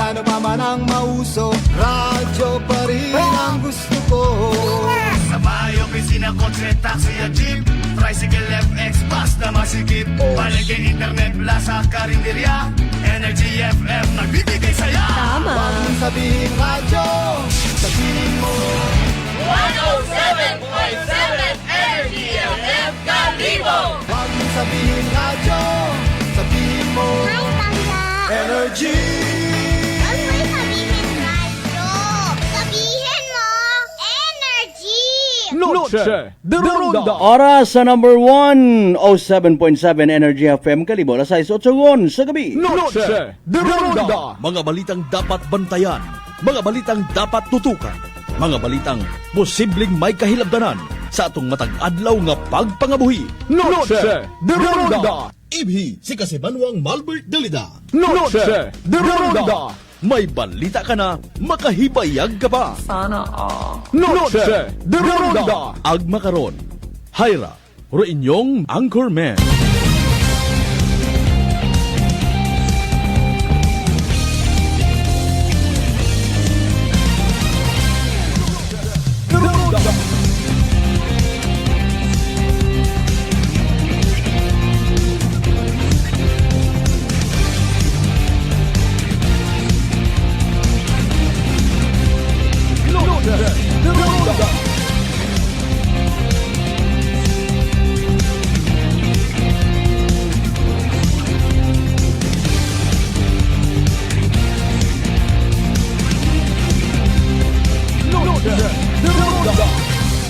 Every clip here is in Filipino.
ano pa man ang mauso, radyo pa rin ang gusto ko. Sa bahay, opisina, kotse, taxi at jeep, tricycle, FX, bus na masikip, paligay, internet, plaza, karinderya, Energy FM, nagbibigay saya. Tama. Huwag mong sabihin radyo, sabihin mo 107.7 Energy FM Kalibo! Huwag mong sabihin radyo, sabihin mo Hi, Tangga! Energy. Huwag mo sabihin radyo! Sabihin mo, energy! Noche de Ronda. Oras sa number 1, 07.7 Energy FM Kalibo, alas 6:08 sa gabi. Noche de Ronda. Mga balitang dapat bantayan, mga balitang dapat tutukan, mga balitang posibleng may kahilabdanan sa atong matag adlaw nga pagpangabuhi. Noche de Ronda. Ibhi si Kasibanwang Malbert Dalida. Noche de Ronda. May balita ka na, makahibayag ka pa. Noche de Ronda. Agma karon, Hyra, ro inyong Anchorman.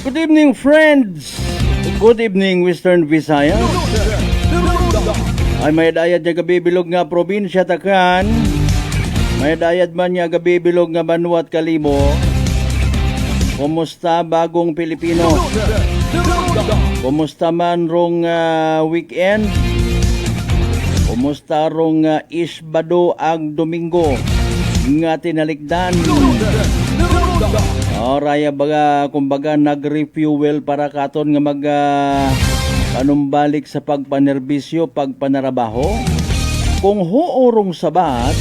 Good evening, friends. Good evening, Western Visayas. Ay may dayad nga gabibilog nga probinsya Takan. May dayad man nga gabibilog nga Banwa at Kalibo. Kumusta bagong Pilipino? Kumusta man rong weekend? Kumusta rong isbado ag Domingo nga tinalikdan? Raya baga kumbaga nag-refuel para katon nga mag panumbalik sa pagpanerbisyo, pagpanarabaho. Kung huorong sabat,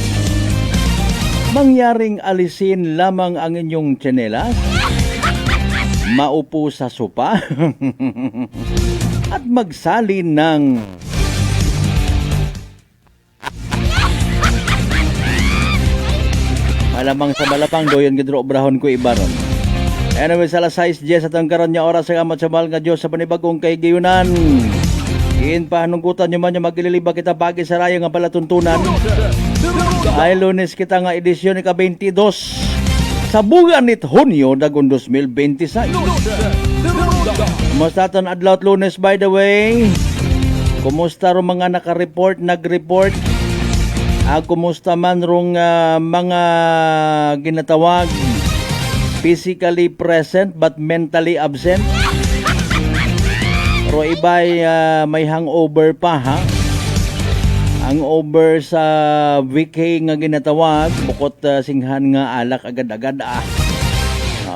mangyaring alisin lamang ang inyong tsinelas, maupo sa sopa, at magsalin ng malamang sa balapang doyon gidro obrahon ko ibaron. Anyway, sa alas 6:10 at ang karon niya oras sa amat sa mahal nga Diyos sa panibagong kay gayunan. Kiin panungkutan nyo man niya magililiba kita pagi sa raya nga palatuntunan. Ay Lunes kita nga edisyon ni ka-22 sa buwan nit Hunyo dagon 2026. Kumusta tan adlaw Lunes by the way? Kumusta ro mga naka-report, nag-report? Kumusta man rong mga ginatawag physically present but mentally absent? Pero iba'y may hangover pa ha? Hangover sa VK nga ginatawag bukod singhan nga alak agad-agad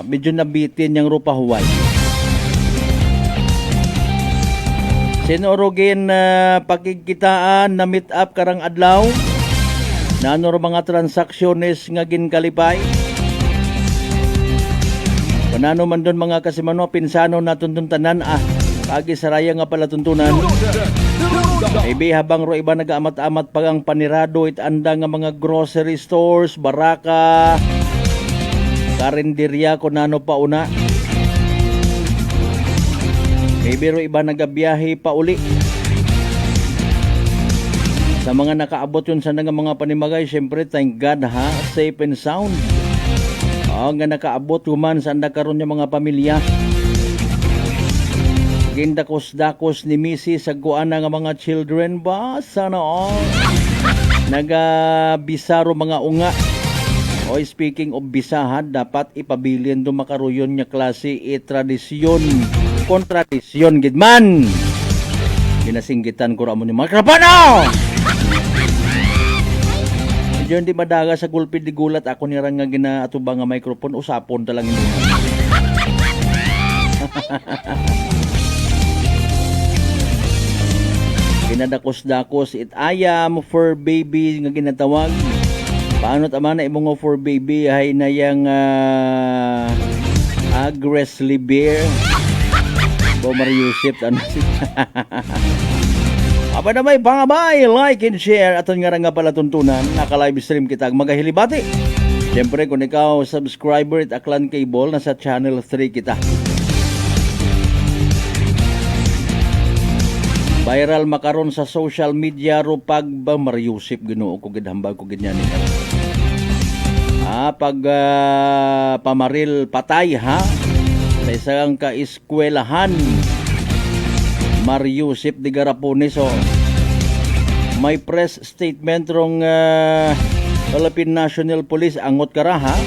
medyo nabitin yung rupa huway. Sinurugin pagkikitaan na meet up karang adlaw. Nano ro mga transaksyonez nga ginkalipay. Panano man doon mga kasimano, pinsano naton doon tanan pagi saraya nga pala tuntunan. Ibi habang ro iba nag-amat-amat pagang panirado itanda nga mga grocery stores, baraka, karinderya kung nano pa una. Ibi ro iba nagabiyahe pa uli. Sa mga nakaabot yun sa mga panimagay, syempre thank God ha, safe and sound. Nga nakaabot human sa karon yung mga pamilya. Gindakos-dakos ni Missy sa guana nga mga children ba? Sana all. Nagabisaro mga unga. O speaking of bisahan, dapat ipabilin do makaruyon niya klase tradisyon. Kontradisyon gidman. Ginasinggitan ko ramo ni mga krapano! Diyan di madaga sa gulpid di gulat ako nirang nga ginaatubang nga microphone usapon talang ino. Ginadakos-dakos it ayam for baby nga ginatawag. Paano tama na imong for baby hay na yang aggressively beer. Bomar Yusip ano si. Apa na may pangabay, like and share aton nga nga pala tuntunan naka-live stream kita magahilibati. Siyempre kung ikaw subscriber at Aklan Cable nasa channel 3 kita. Viral makaron sa social media ro pag Bomar Yusip Ginoo ko gidhambag ko ganyan ni. Pag pamaril patay ha sa isang kaeskwelahan Mariusip de Garapones. So, may press statement rong Philippine National Police angot kara ha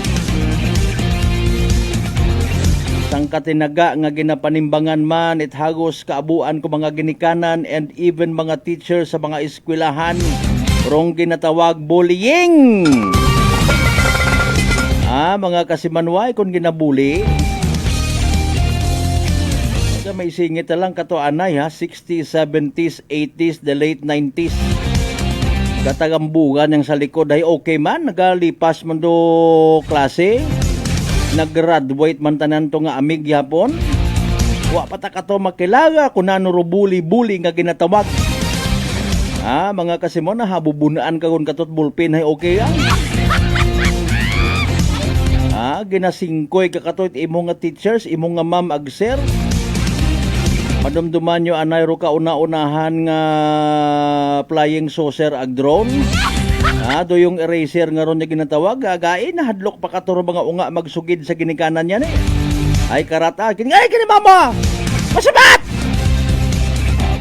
sang katinaga nga ginapanimbangan man ithagos kaabuan ko mga ginikanan and even mga teacher sa mga eskwelahan rong ginatawag bullying. Mga kasimanway kung ginabuli may singit na lang kato anay ha 60s, 70s, 80s, the late 90s katagambugan yang sa likod ay okay man nagalipas man do klase nag-graduate man tanan to nga amig yapon wa pata kato makilaga kung ano ro bully nga ginatawag mga kasimon na habubunaan ka kung katot bulpin ay okay yan ginasingkoy kakatot imong nga teachers imong nga ma'am agser madumduman nyo anay ro kauna-unahan nga flying saucer ag drone do yung eraser nga ron niya ginatawag gagain na hadlok pa katuro mga unga magsugid sa ginikanan niya ay karata kini mama masabat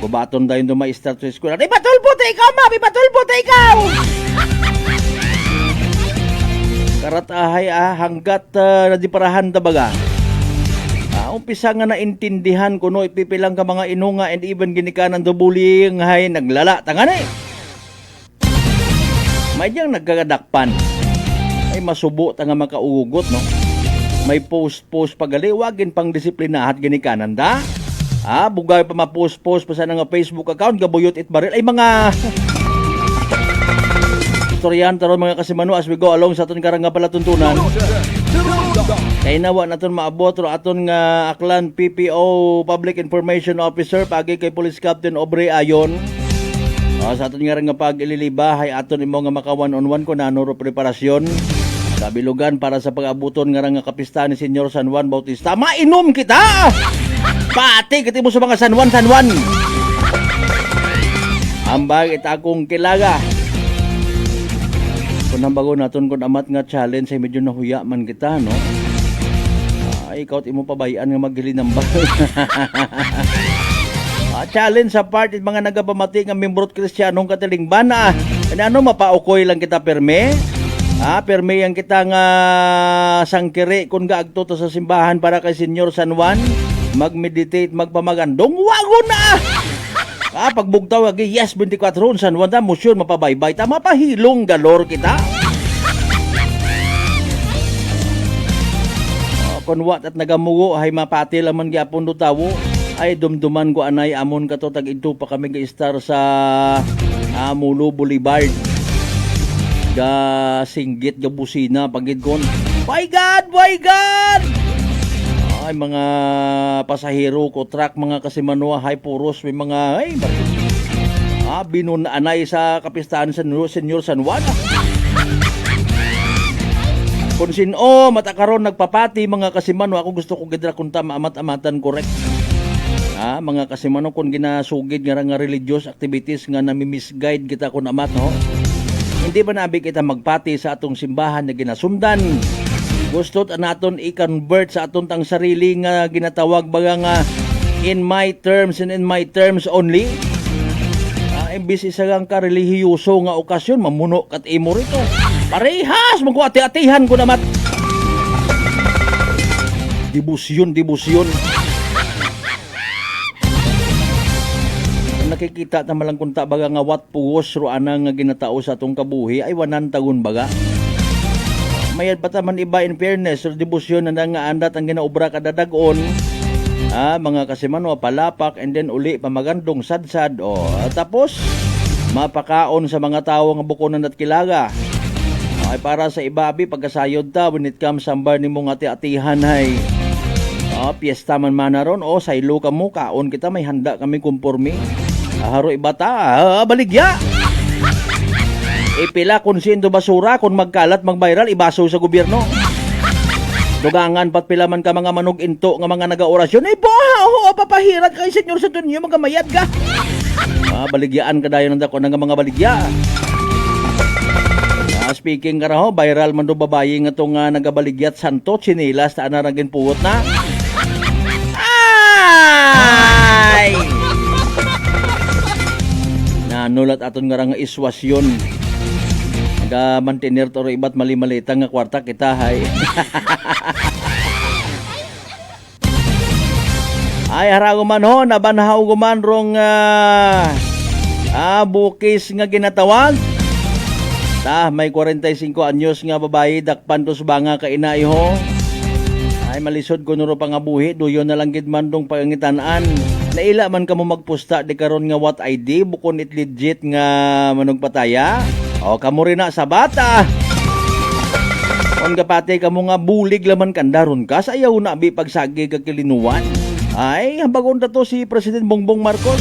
bubaton dayon do ma-start sa eskwela di batulbot ikaw mami batulbot ikaw karatahay hanggat nadiparahan tabaga umpisa nga naintindihan kuno ipipilang ka mga inunga and even ginikanan do bullying hay naglala tangani may diyang nagkagadakpan ay masubo tanga makaugot no may post pagali wagin pang disiplinahat ginikanan da bugay pa ma-post pa sa nga Facebook account gabuyot it baril ay mga istoryan taron mga kasimano as we go along sa aton karang nga palatuntunan kay nawa naton maabot ro aton nga Aklan PPO Public Information Officer pagi kay Police Captain Aubrey Ayon sa aton nga pag-ililiba hay aton imo nga maka one-on-one ko nano ro preparasyon sa bilugan para sa pag-abuton nga kapista ni Senyor San Juan Bautista mainom kita pati kiti mo sa mga San Juan ambag ita akong kilaga kung nambago naton kung amat nga challenge ay medyo nahuya man kita no ikaw imo pabayaan nga maghilinamba challenge sa part mga nagapamati nga membrot Kristiyanong katilingban ano mapaukoy lang kita perme perme yang kita nga sangkiri kung gaagto to sa simbahan para kay Senyor San Juan mag-meditate magpamagandong wago na pagbugtaw agi yes 24 San Juan ta musyon mapabaybay ta mapahilong galor kita konwat at nagamugo ay mapati laman gyapon do tawo ay dumduman ko anay amon kato tag ito pa kami ga-star sa Mulo Boulevard ga singgit ga busina pagid kon my God ay mga pasahero ko truck mga kasimanwa hay puros may mga binun anay sa kapistahan sa Senyor San Juan kung sino matakaron nagpapati mga kasimano ako gusto ko gidra kung tama amat-amatan correct mga kasimano kung ginasugid nga religious activities nga nami-misguide kita kung amat no hindi ba nabi kita magpati sa atong simbahan na ginasundan gusto't naton i-convert sa atong tang sarili nga ginatawag baga nga in my terms and in my terms only imbis isa lang ka relihiyoso nga okasyon mamuno kat imo rito parehas magkuati-atihan ko naman dibusyon nakikita na malang kunta baga nga wat puwos ro anang nga ginatao sa atong kabuhi ay wanan tagon baga mayad pa taman iba in fairness ro dibusyon na nga andat ang ginaobra kada dag-on mga kasimano palapak and then uli pamagandong sadsad tapos mapakaon sa mga tao nga bukonan at kilaga Ay para sa ibabi pagkasayod ta when it comes sambar nimo nga ati-atihan hay. Piyesta man manaron o saylo ka mo kaon kita may handa kami kumpormi. Haro ibata, baligya. Ipila konsinto basura kung magkalat magviral ibaso sa gobyerno. Dugangan pat pila man ka mga manog into nga mga nagaorasyon. Ay boha, papahirat kay senyor sa tunyo magamayad ka. Baligyaan ka dayon ng dako ng mga baligya. Speaking ka raho, viral man do babayi nga itong nagabaligyat santo, chinilas, taan na ragin puwot na. Ay! Nanulat aton nga nga iswasyon. Nagamantinir to iba't mali-malita nga kwarta kita, hay. Ay, harago man ho, nabanhaw guman rong bukis nga ginatawag. May 45 anyos nga babae dakpan to banga ka inay ho. Ay malisod ko nuro pangabuhi duyon na lang gid man dong pangitan-an. Naila man kamo magpusta di karon nga what ID bukon it legit nga manong pataya. O kamo rin na sa bata. Kung kapatay kamo nga bulig laman kandaron ka sayaw na bi pagsagi ka kilinuan. Ay bagon to si President Bongbong Marcos.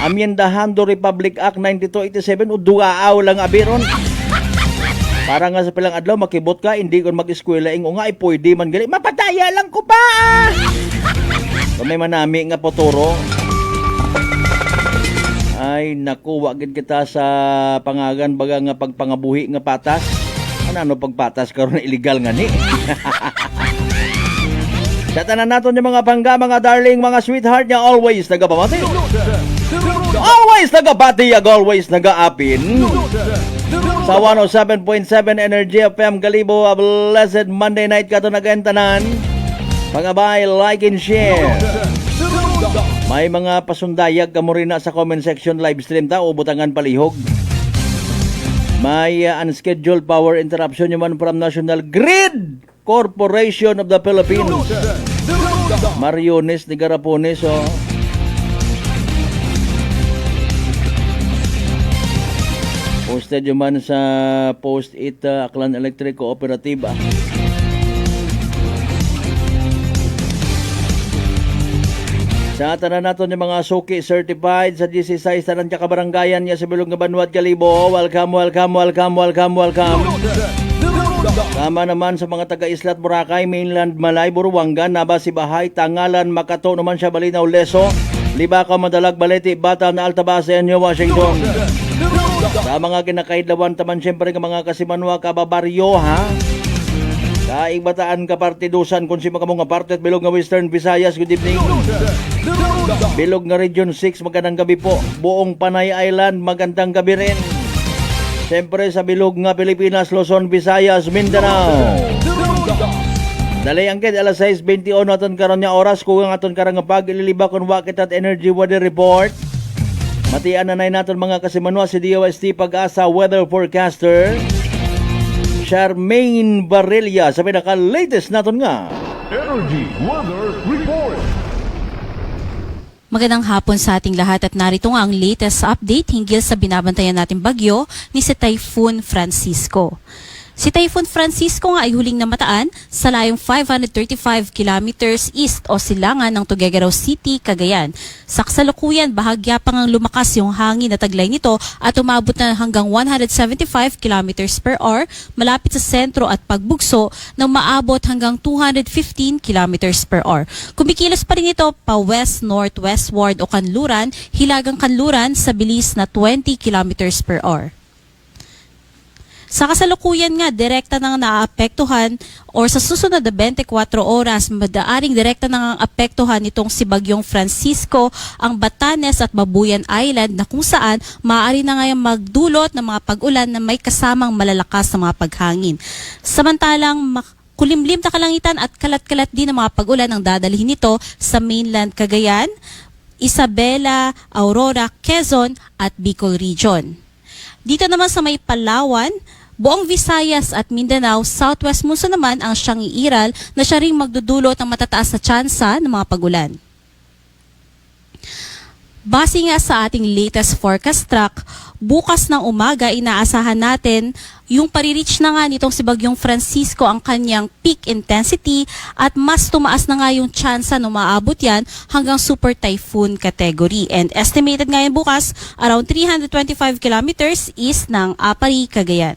Amiendahan do Republic Act 9287 o duaaw lang abiron. Para nga sa pilang adlaw makibot ka hindi kon mag-eskwela ingo nga ay pwede man gali mapataya lang ko pa. Kung may manami nga potoro. Ay naku wagid kita sa pangagan baga nga pagpangabuhi nga patas. Ano pagpatas karon illegal nga ni. Sa tanan naton yung mga pangga, mga darling, mga sweetheart niya always nagapamati. Always nagabati, always nagaapin. Sa 107.7 Energy FM Galibo, a blessed Monday night ka ito nagentanan. Pangabay, like and share. May mga pasundayag ka mo rin na sa comment section live stream ta o butangan palihog. May unscheduled power interruption naman from National Grid Corporation of the Philippines. Mariones ni Garapones, oh. Posted yung man sa Post-it Aklan Electric Cooperative. Sa tanan naton yung mga suki certified sa GC6 tanan ka kabarangayan niya sa Bilog nga Banwat Galibo. Welcome. Tama naman sa mga taga-Islat Boracay, Mainland Malay, Buruanga, Naba, Sibahay, Tangalan, Makato naman siya Balinaw, Leso, Libaca, Madalag, Balete, Bata na Altabase, New Washington. Sa mga kinakaidlawan taman siyempre ng mga kasimanwa kababaryo ha. Kaigbataan kapartidusan kung si mga mga parte at bilog nga Western Visayas, good evening. Bilog nga Region 6, magandang gabi po. Buong Panay Island, magandang gabi rin. Siyempre sa bilog nga Pilipinas, Luzon, Visayas, Mindanao. Dali ang kid, alas 6:21 aton karon nga oras, kung aton karang nga pag-ililiba kung wakit at energy weather report. Matian na naton mga kasimanwa si DOST Pag-asa weather forecaster Charmaine Barrelia sa pinaka-latest naton nga Energy Weather Report. Magandang hapon sa ating lahat at narito nga ang latest update hinggil sa binabantayan nating bagyo ni si Typhoon Francisco. Si Typhoon Francisco nga ay huling namataan sa layong 535 kilometers east o silangan ng Tuguegarao City, Cagayan. Sa kasalukuyan, bahagya pa ngang lumakas yung hangin na taglay nito at umabot na hanggang 175 kilometers per hour malapit sa sentro at pagbugso na maabot hanggang 215 kilometers per hour. Kumikilos pa rin ito pa west-northwestward o kanluran, hilagang kanluran sa bilis na 20 kilometers per hour. Sa kasalukuyan nga, direkta nang naapektuhan or sa susunod na 24 oras, madaaring direkta nang apektuhan itong si Bagyong Francisco ang Batanes at Babuyan Island na kung saan maaari na ngayon magdulot ng mga pag-ulan na may kasamang malalakas na mga paghangin. Samantalang kulimlim na kalangitan at kalat-kalat din ng mga pag-ulan ang dadalhin nito sa mainland Cagayan, Isabela, Aurora, Quezon at Bicol Region. Dito naman sa may Palawan, buong Visayas at Mindanao, Southwest Luzon naman ang siyang iiral na siya ring magdudulot ng matataas na tsansa ng mga pagulan. Base nga sa ating latest forecast track, bukas ng umaga inaasahan natin yung pare-reach na nga nitong si Bagyong Francisco ang kanyang peak intensity at mas tumaas na nga yung tsansa na maabot yan hanggang super typhoon category. And estimated ngayon bukas around 325 kilometers east ng Apari, Cagayan.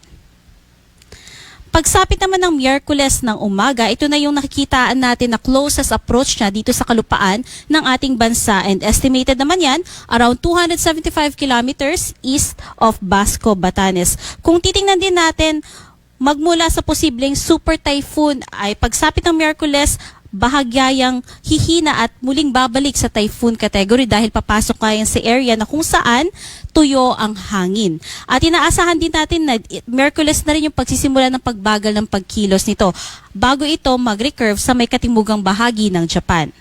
Pagsapit naman ng Miyerkules ng umaga, ito na yung nakikitaan natin na closest approach niya dito sa kalupaan ng ating bansa, and estimated naman yan around 275 kilometers east of Basco, Batanes. Kung titingnan din natin, magmula sa posibleng super typhoon ay pagsapit ng Miyerkules, bahagyayang hihina at muling babalik sa typhoon category dahil papasok ngayon sa area na kung saan tuyo ang hangin. At inaasahan din natin na Miyerkules na rin yung pagsisimula ng pagbagal ng pagkilos nito bago ito mag-recurve sa may katimugang bahagi ng Japan.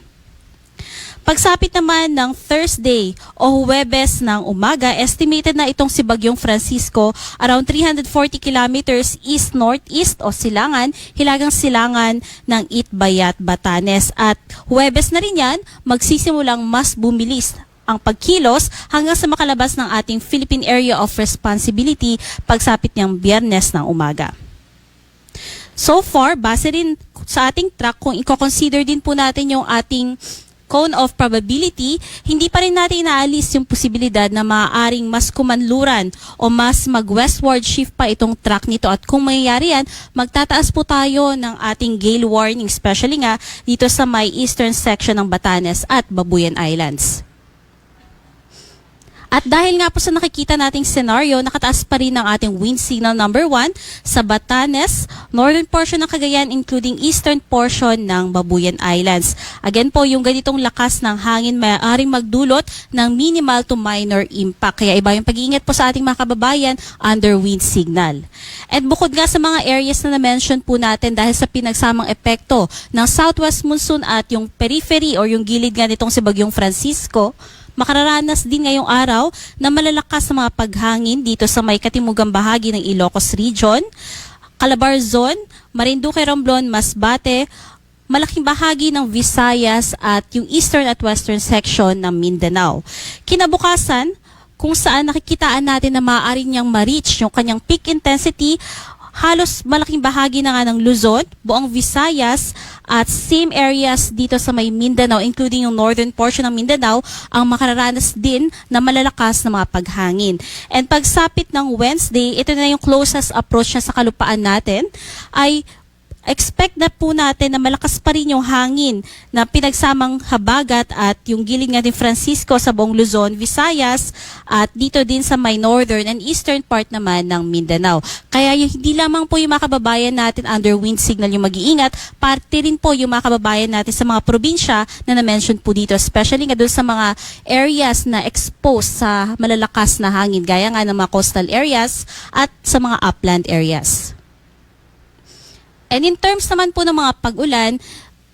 Pagsapit naman ng Thursday o Huwebes ng umaga, estimated na itong si Bagyong Francisco around 340 kilometers east-northeast o silangan, hilagang silangan ng Itbayat, Batanes. At Huwebes na rin yan, magsisimulang mas bumilis ang pagkilos hanggang sa makalabas ng ating Philippine Area of Responsibility pagsapit niyang Biyernes ng umaga. So far, base rin sa ating track, kung i-consider din po natin yung ating cone of probability, hindi pa rin natin inaalis yung posibilidad na maaaring mas kumanluran o mas mag-westward shift pa itong track nito. At kung mangyayari yan, magtataas po tayo ng ating gale warning, especially nga dito sa may eastern section ng Batanes at Babuyan Islands. At dahil nga po sa nakikita nating senaryo, nakataas pa rin ang ating wind signal number 1 sa Batanes, northern portion ng Cagayan including eastern portion ng Babuyan Islands. Again po, yung ganitong lakas ng hangin maaaring magdulot ng minimal to minor impact. Kaya iba yung pag-iingat po sa ating mga kababayan under wind signal. At bukod nga sa mga areas na na-mention po natin dahil sa pinagsamang epekto ng southwest monsoon at yung periphery or yung gilid nga nitong si Bagyong Francisco, makararanas din ngayong araw na malalakas na mga paghangin dito sa may katimugang bahagi ng Ilocos Region, Calabar Zone, Marinduque, Romblon, Masbate, malaking bahagi ng Visayas at yung eastern at western section ng Mindanao. Kinabukasan, kung saan nakikitaan natin na maaari niyang ma-reach yung kanyang peak intensity, halos malaking bahagi na nga ng Luzon, buong Visayas, at same areas dito sa may Mindanao, including yung northern portion ng Mindanao, ang makararanas din na malalakas na mga paghangin. And pagsapit ng Wednesday, ito na yung closest approach niya sa kalupaan natin, ay expect na po natin na malakas pa rin yung hangin na pinagsamang habagat at yung gilid nga ni Francisco sa buong Luzon, Visayas at dito din sa may northern and eastern part naman ng Mindanao. Kaya hindi lamang po yung mga kababayan natin under wind signal yung mag-iingat, parte rin po yung mga kababayan natin sa mga probinsya na na-mention po dito, especially nga doon sa mga areas na exposed sa malalakas na hangin, gaya nga ng mga coastal areas at sa mga upland areas. And in terms naman po ng mga pag-ulan,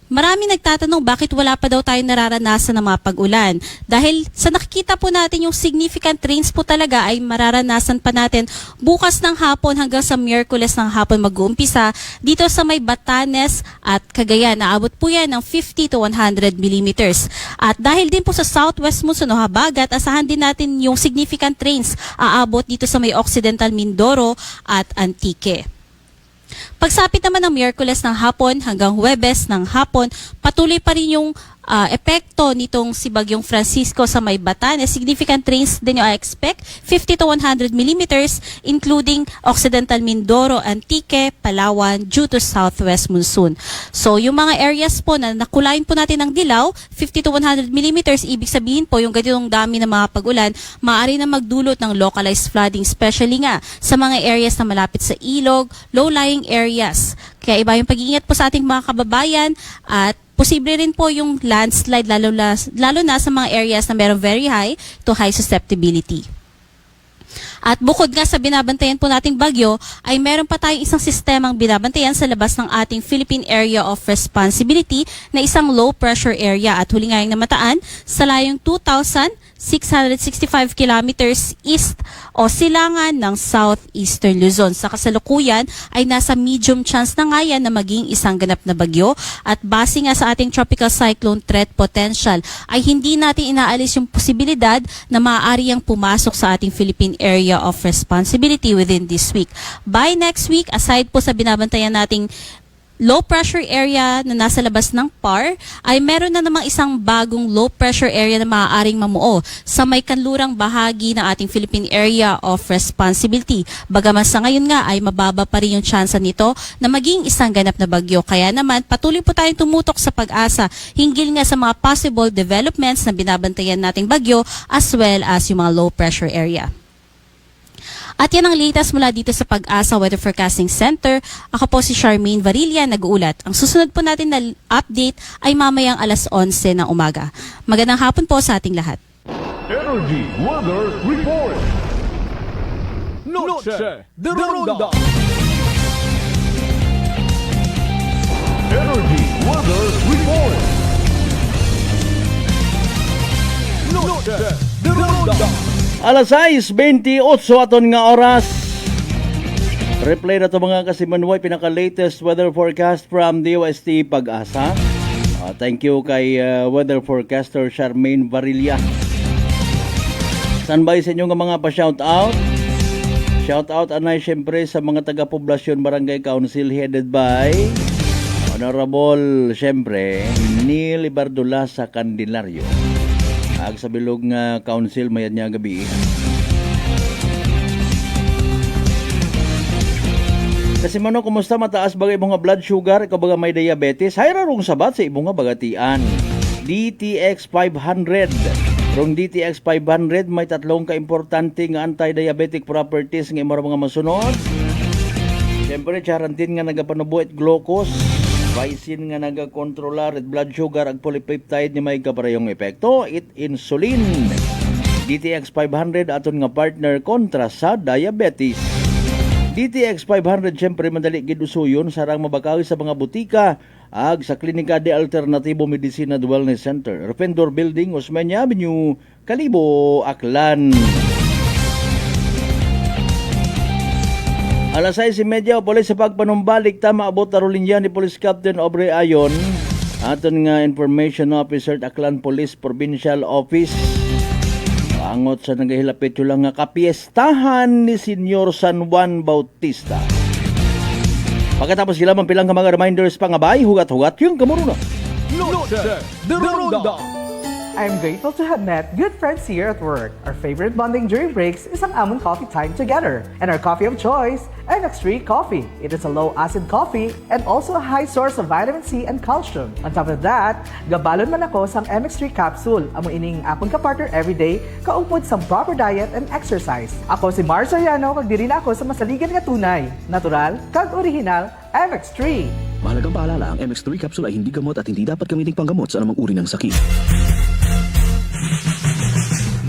marami nagtatanong bakit wala pa daw tayo nararanasan ng mga pag-ulan. Dahil sa nakikita po natin yung significant rains po talaga ay mararanasan pa natin bukas ng hapon hanggang sa Miyerkules ng hapon mag-uumpisa dito sa may Batanes at Cagayan. Naabot po yan ng 50 to 100 millimeters. At dahil din po sa southwest monsoon o habagat, asahan din natin yung significant rains aabot dito sa may Occidental Mindoro at Antique. Pagsapit naman ng Miyerkules ng hapon hanggang Huwebes ng hapon, patuloy pa rin yung epekto nitong si Bagyong Francisco sa may Batanes. Significant rains din yung I-expect, 50 to 100 millimeters, including Occidental Mindoro, Antique, Palawan, due to southwest monsoon. So, yung mga areas po na nakulayin po natin ng dilaw, 50 to 100 millimeters, ibig sabihin po yung ganitong dami ng mga pag-ulan, maaari na magdulot ng localized flooding, especially nga sa mga areas na malapit sa ilog, low-lying areas. Kaya iba yung pag-iingat po sa ating mga kababayan at posible rin po yung landslide lalo na sa mga areas na meron very high to high susceptibility. At bukod nga sa binabantayan po nating bagyo, ay meron pa tayong isang sistemang binabantayan sa labas ng ating Philippine Area of Responsibility na isang low pressure area at huli nga yung namataan sa layong 2,665 kilometers east o silangan ng southeastern Luzon. Sa kasalukuyan ay nasa medium chance na nga yan na maging isang ganap na bagyo at base nga sa ating tropical cyclone threat potential ay hindi natin inaalis yung posibilidad na maaari yang pumasok sa ating Philippine Area area of responsibility within this week. By next week, aside po sa binabantayan nating low pressure area na nasa labas ng PAR, ay meron na namang isang bagong low pressure area na maaaring mamuo sa may kanlurang bahagi ng ating Philippine Area of Responsibility. Bagaman sa ngayon nga ay mababa pa rin yung tsansa nito na maging isang ganap na bagyo. Kaya naman patuloy po tayong tumutok sa pag-asa hinggil nga sa mga possible developments na binabantayan nating bagyo as well as yung mga low pressure area. At yan ang latest mula dito sa Pag-asa Weather Forecasting Center. Ako po si Charmaine Varilla, nag-uulat. Ang susunod po natin na update ay mamayang alas 11 ng umaga. Magandang hapon po sa ating lahat. Energy Weather Report. Noche de Ronda. Energy Weather Report. Noche de Ronda. Alas 6:28 aton nga oras. Replay na to mga kasimanway, pinaka-latest weather forecast from DOST Pag-asa. Thank you kay weather forecaster Charmaine Varilla. Standby sa inyo nga mga pa-shoutout. Shoutout anay syempre sa mga taga-poblasyon Barangay Council headed by Honorable syempre Neil Ibardula sa Candelario. Ag sa bilog nga council mayad niya gabi. Kasi mano, kumusta mataas bagay mga blood sugar, ikaw baga may diabetes, hayra rong sabat sa ibong nga bagatian. DTX 500. Rong DTX 500 may tatlong kaimportante nga anti-diabetic properties nga imong mga masunod. Siyempre, charantin nga nagapanubuit glucose. Vicin nga nagakontrola red blood sugar ag polypeptide ni may kaparehong epekto, it insulin. DTX 500 aton nga partner kontra sa diabetes. DTX 500 syempre madali gid usuyon sarang mabakawi sa mga butika ag sa Klinika de Alternatibo Medicina and Wellness Center, Refendor Building, Osmeña Avenue, Kalibo, Aklan. Alas 6:30 pala sa pagpanumbalik tama abot tarulinya ni Police Captain Aubrey Ayon aton nga Information Officer Aklan Police Provincial Office. Angot sa nagahilapit yung lang nga kapiestahan ni Senyor San Juan Bautista. Pagkatapos sila pilang ka mga reminders pangabay, hugat-hugat yung kamuruna. Noche de Ronda. I'm grateful to have met good friends here at work. Our favorite bonding during breaks is ang amon coffee time together. And our coffee of choice, MX3 Coffee. It is a low-acid coffee and also a high source of vitamin C and calcium. On top of that, gabalon man ako sang MX3 capsule. Amo ining akong kapartner everyday, kaupod sa proper diet and exercise. Ako si Mars Soriano, kag diri na ako sa masaligan nga tunay, natural, kag original, MX3. Mahalagang paalala, ang MX3 capsule ay hindi gamot at hindi dapat gamiting panggamot sa anumang uri ng sakit.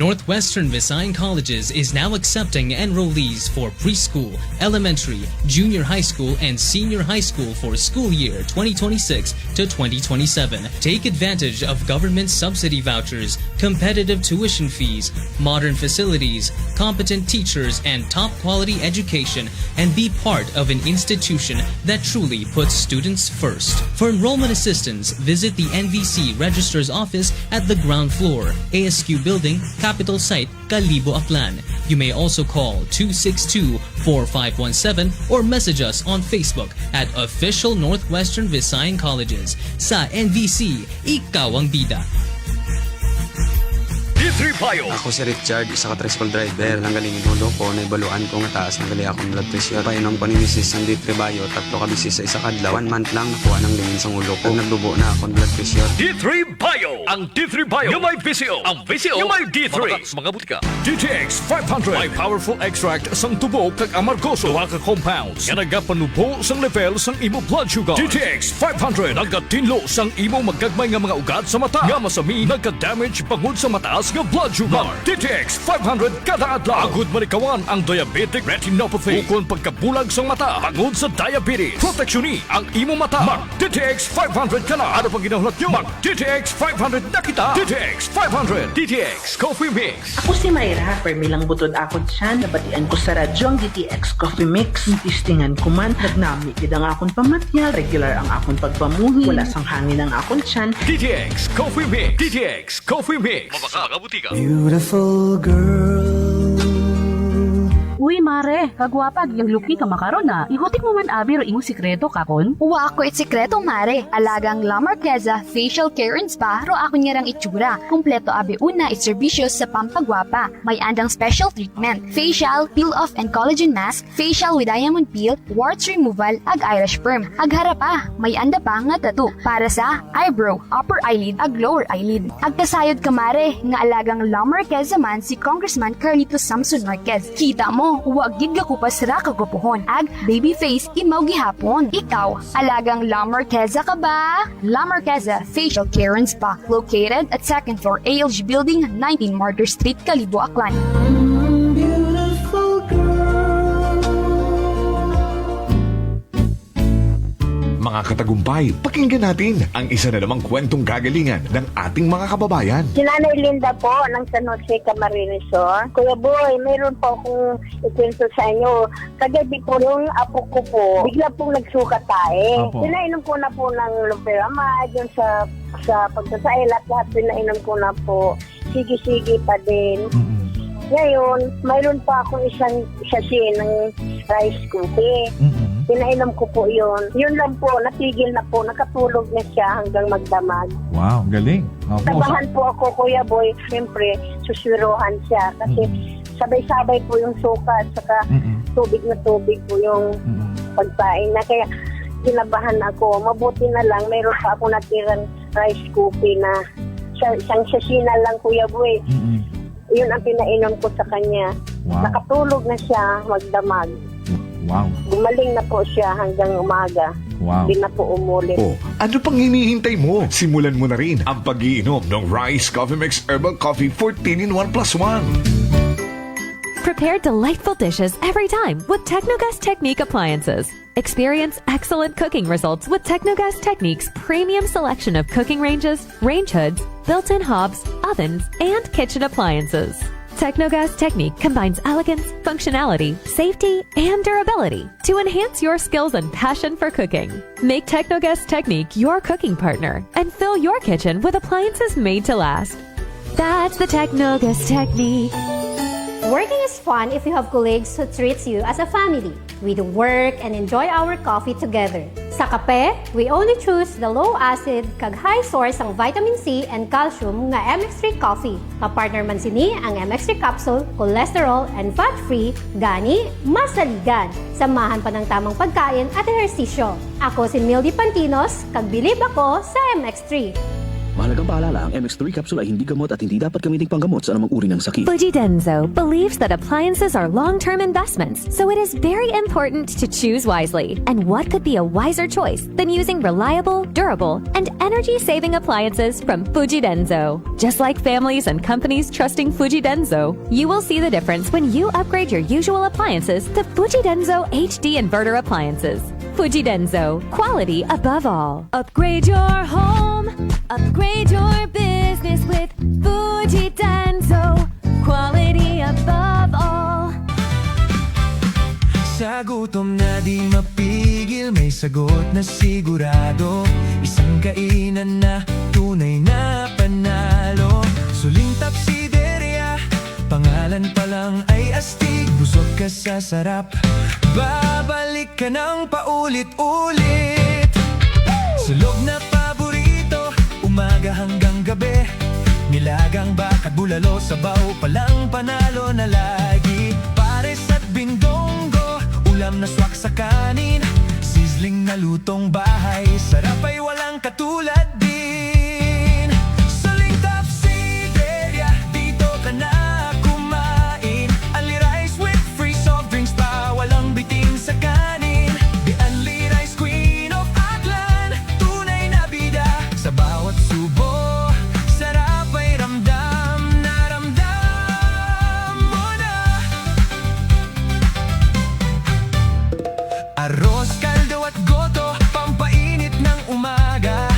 Northwestern Visayan Colleges is now accepting enrollees for preschool, elementary, junior high school, and senior high school for school year 2026 to 2027. Take advantage of government subsidy vouchers, competitive tuition fees, modern facilities, competent teachers, and top quality education, and be part of an institution that truly puts students first. For enrollment assistance, visit the NVC Registrar's Office at the ground floor, ASQ Building, Capital Site, Kalibo, Aklan. You may also call 262-4517 or message us on Facebook at Official Northwestern Visayan Colleges. Sa NVC, ikaw ang bida. D3 Bio. Ako si Richard, isa ka tricycle driver. Nanggaling inulo ko, naibaluan ko nga taas ng gali akong blood pressure. Painom ko ni Mrs. ng D3 Bio, 3 ka bisis sa isa kadlaw. 1 month lang nakuha ng lingin sa ulo ko. Nagdubo na akong blood pressure. D3 Bio. Ang D3 Bio yung may VCO. Ang VCO yung may D3. Mga butika. DTX 500. May powerful extract sang tubo kag amargoso. Duha ka compounds nga nagapanubo sang level sang imo blood sugar. DTX 500. Nagatinlo sang imo magagmay nga mga ugat sa mata. Nga masami nagka-damage pangod sa mataas nga blood sugar. DTX 500 kada adlaw. Agud manikawan ang diabetic retinopathy. Ukon pagkabulag sang mata pangod sa diabetes. Proteksyon ang imo mata. Mag DTX 500 kana. Ano pang ginahulat nyo? Mag DTX 500 na kita. DTX 500. DTX Coffee Mix. Ako si Mayra. Permilang butod ako dyan. Nabatian ko sa radyo ang DTX Coffee Mix. Tistingan ko man. Nagnami kid ang akong pamatya. Regular ang akong pagpamuhi. Wala sang hangin ang akong tiyan. DTX Coffee Mix. DTX Coffee Mix. Mabaka butika. Beautiful girl, Uy, mare, kagwapag yung luki ka makaron na. Ihutik mo man abi ro imong sikreto kakon. Uwa ako sikreto mare. Alagang La Marqueza Facial Care and Spa ro ako niyarang itsura. Kumpleto abi una iserbisyo sa pampagwapa. May andang special treatment. Facial, peel-off and collagen mask, facial with diamond peel, warts removal, ag eyelash perm. Ag harapa, may anda pa nga tattoo para sa eyebrow, upper eyelid, ag lower eyelid. Ag kasayod ka mare, nga alagang La Marqueza man si Congressman Carlito Samson Marquez. Kita mo, huwag gid ka kupas ra kagupuhon. Ag baby face imaw gihapon. Ikaw, alagang La Marqueza ka ba? La Marqueza Facial Care and Spa, located at 2nd floor ALG Building, 19 Martyr Street, Kalibo, Aklan. Mga katagumpay, pakinggan natin ang isa na namang kwentong kagalingan ng ating mga kababayan. Si Nanay Linda po ng San Jose Camarines Sur. Kuya Boy, mayroon po akong ikwento sa inyo. Kagabi po yung apo ko po, bigla pong nagsuka tayo. Pinainom ko na po ng loperamide, yung sa pagsasail at lahat pinainom ko na po. Sige-sige pa din. Ngayon, mayroon pa akong isang sachet ng rice cookie. Pinainom ko po yun. Yun lang po, natigil na po, nakatulog na siya hanggang magdamag. Wow, galing. Tabahan po ako, Kuya Boy. Siyempre, suswiruhan siya kasi sabay-sabay po yung suka at saka tubig na tubig po yung pagpain na. Kaya kinabahan ako. Mabuti na lang, mayroon pa ako natirang rice cookie na isang sasina lang, Kuya Boy. Yun ang pinainom ko sa kanya. Wow. Nakatulog na siya magdamag. Wow. Gumaling na po siya hanggang umaga. Wow. Hindi na po umulit. Oh, ano pang hinihintay mo? Simulan mo na rin ang pag-iinom ng Rice Coffee Mix Herbal Coffee 14-in-1+1. Prepare delightful dishes every time with Technogas Technique appliances. Experience excellent cooking results with Technogas Technique's premium selection of cooking ranges, range hoods, built-in hobs, ovens, and kitchen appliances. Technogas Technique combines elegance, functionality, safety, and durability to enhance your skills and passion for cooking. Make Technogas Technique your cooking partner and fill your kitchen with appliances made to last. That's the Technogas Technique. Working is fun if you have colleagues who treats you as a family. We do work and enjoy our coffee together. Sa kape, we only choose the low-acid kag high source ang vitamin C and calcium nga MX3 coffee. Kapartner man sini ang MX3 capsule, cholesterol and fat-free, gani, masaligan. Samahan pa ng tamang pagkain at ehersisyo. Ako si Mildy Pantinos, kag bilib ako sa MX3. Mahalagang paalala, ang MX3 capsule ay hindi gamot at hindi dapat gamiting panggamot sa anumang uri ng sakit. Fujidenzo believes that appliances are long-term investments, so it is very important to choose wisely. And what could be a wiser choice than using reliable, durable, and energy-saving appliances from Fujidenzo? Just like families and companies trusting Fujidenzo, you will see the difference when you upgrade your usual appliances to Fujidenzo HD inverter appliances. Fujidenzo, quality above all. Upgrade your home, upgrade your business with Fujidenzo, quality above all. Sa gutom na di mapigil, may sagot na sigurado. Isang kainan na tunay na panalo. Suling tapsiderya, pangalan pa lang ay astig. Busog ka sa sarap, babalik ka ng paulit-ulit. Sulog na paborito, umaga hanggang gabi. Nilagang bakat bulalo, sabaw palang panalo na lagi. Pares at bindonggo, ulam na swak sa kanin. Sizzling na lutong bahay, sarap ay walang katulad din. Suling tapsiderya, dito ka na kumain. Only rice with free soft drinks pa, walang bitin sa kanin. The only rice queen of Aklan, tunay na bida. Sa bawat subo, sarap ay ramdam na ramdam mo na. Arroz, kaldo at goto, pampainit ng umaga.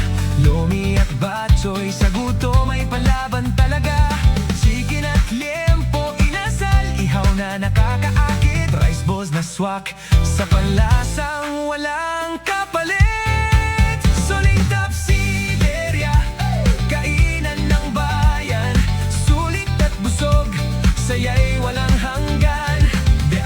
Lomi at batchoy, sa gutom may palaban talaga. Chicken at liempo, inasal, ihaw na nakakaakit. Rice balls na swak, sa panlasang walang kapalit. Suling tapsiderya, kainan ng bayan. Sulit at busog, saya'y walang hanggan. The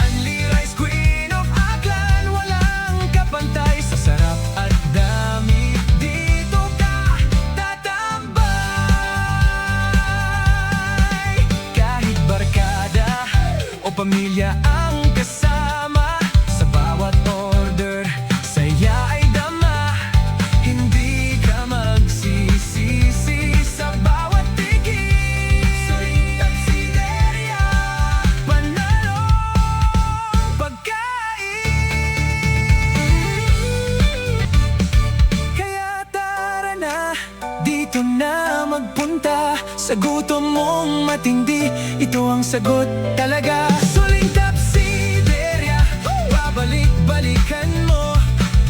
Sa gutom mong matindi, ito ang sagot talaga. Suling Tapsideria, babalik-balikan mo.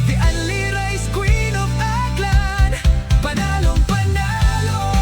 The Only Rice Queen of Aklan, panalong panalo.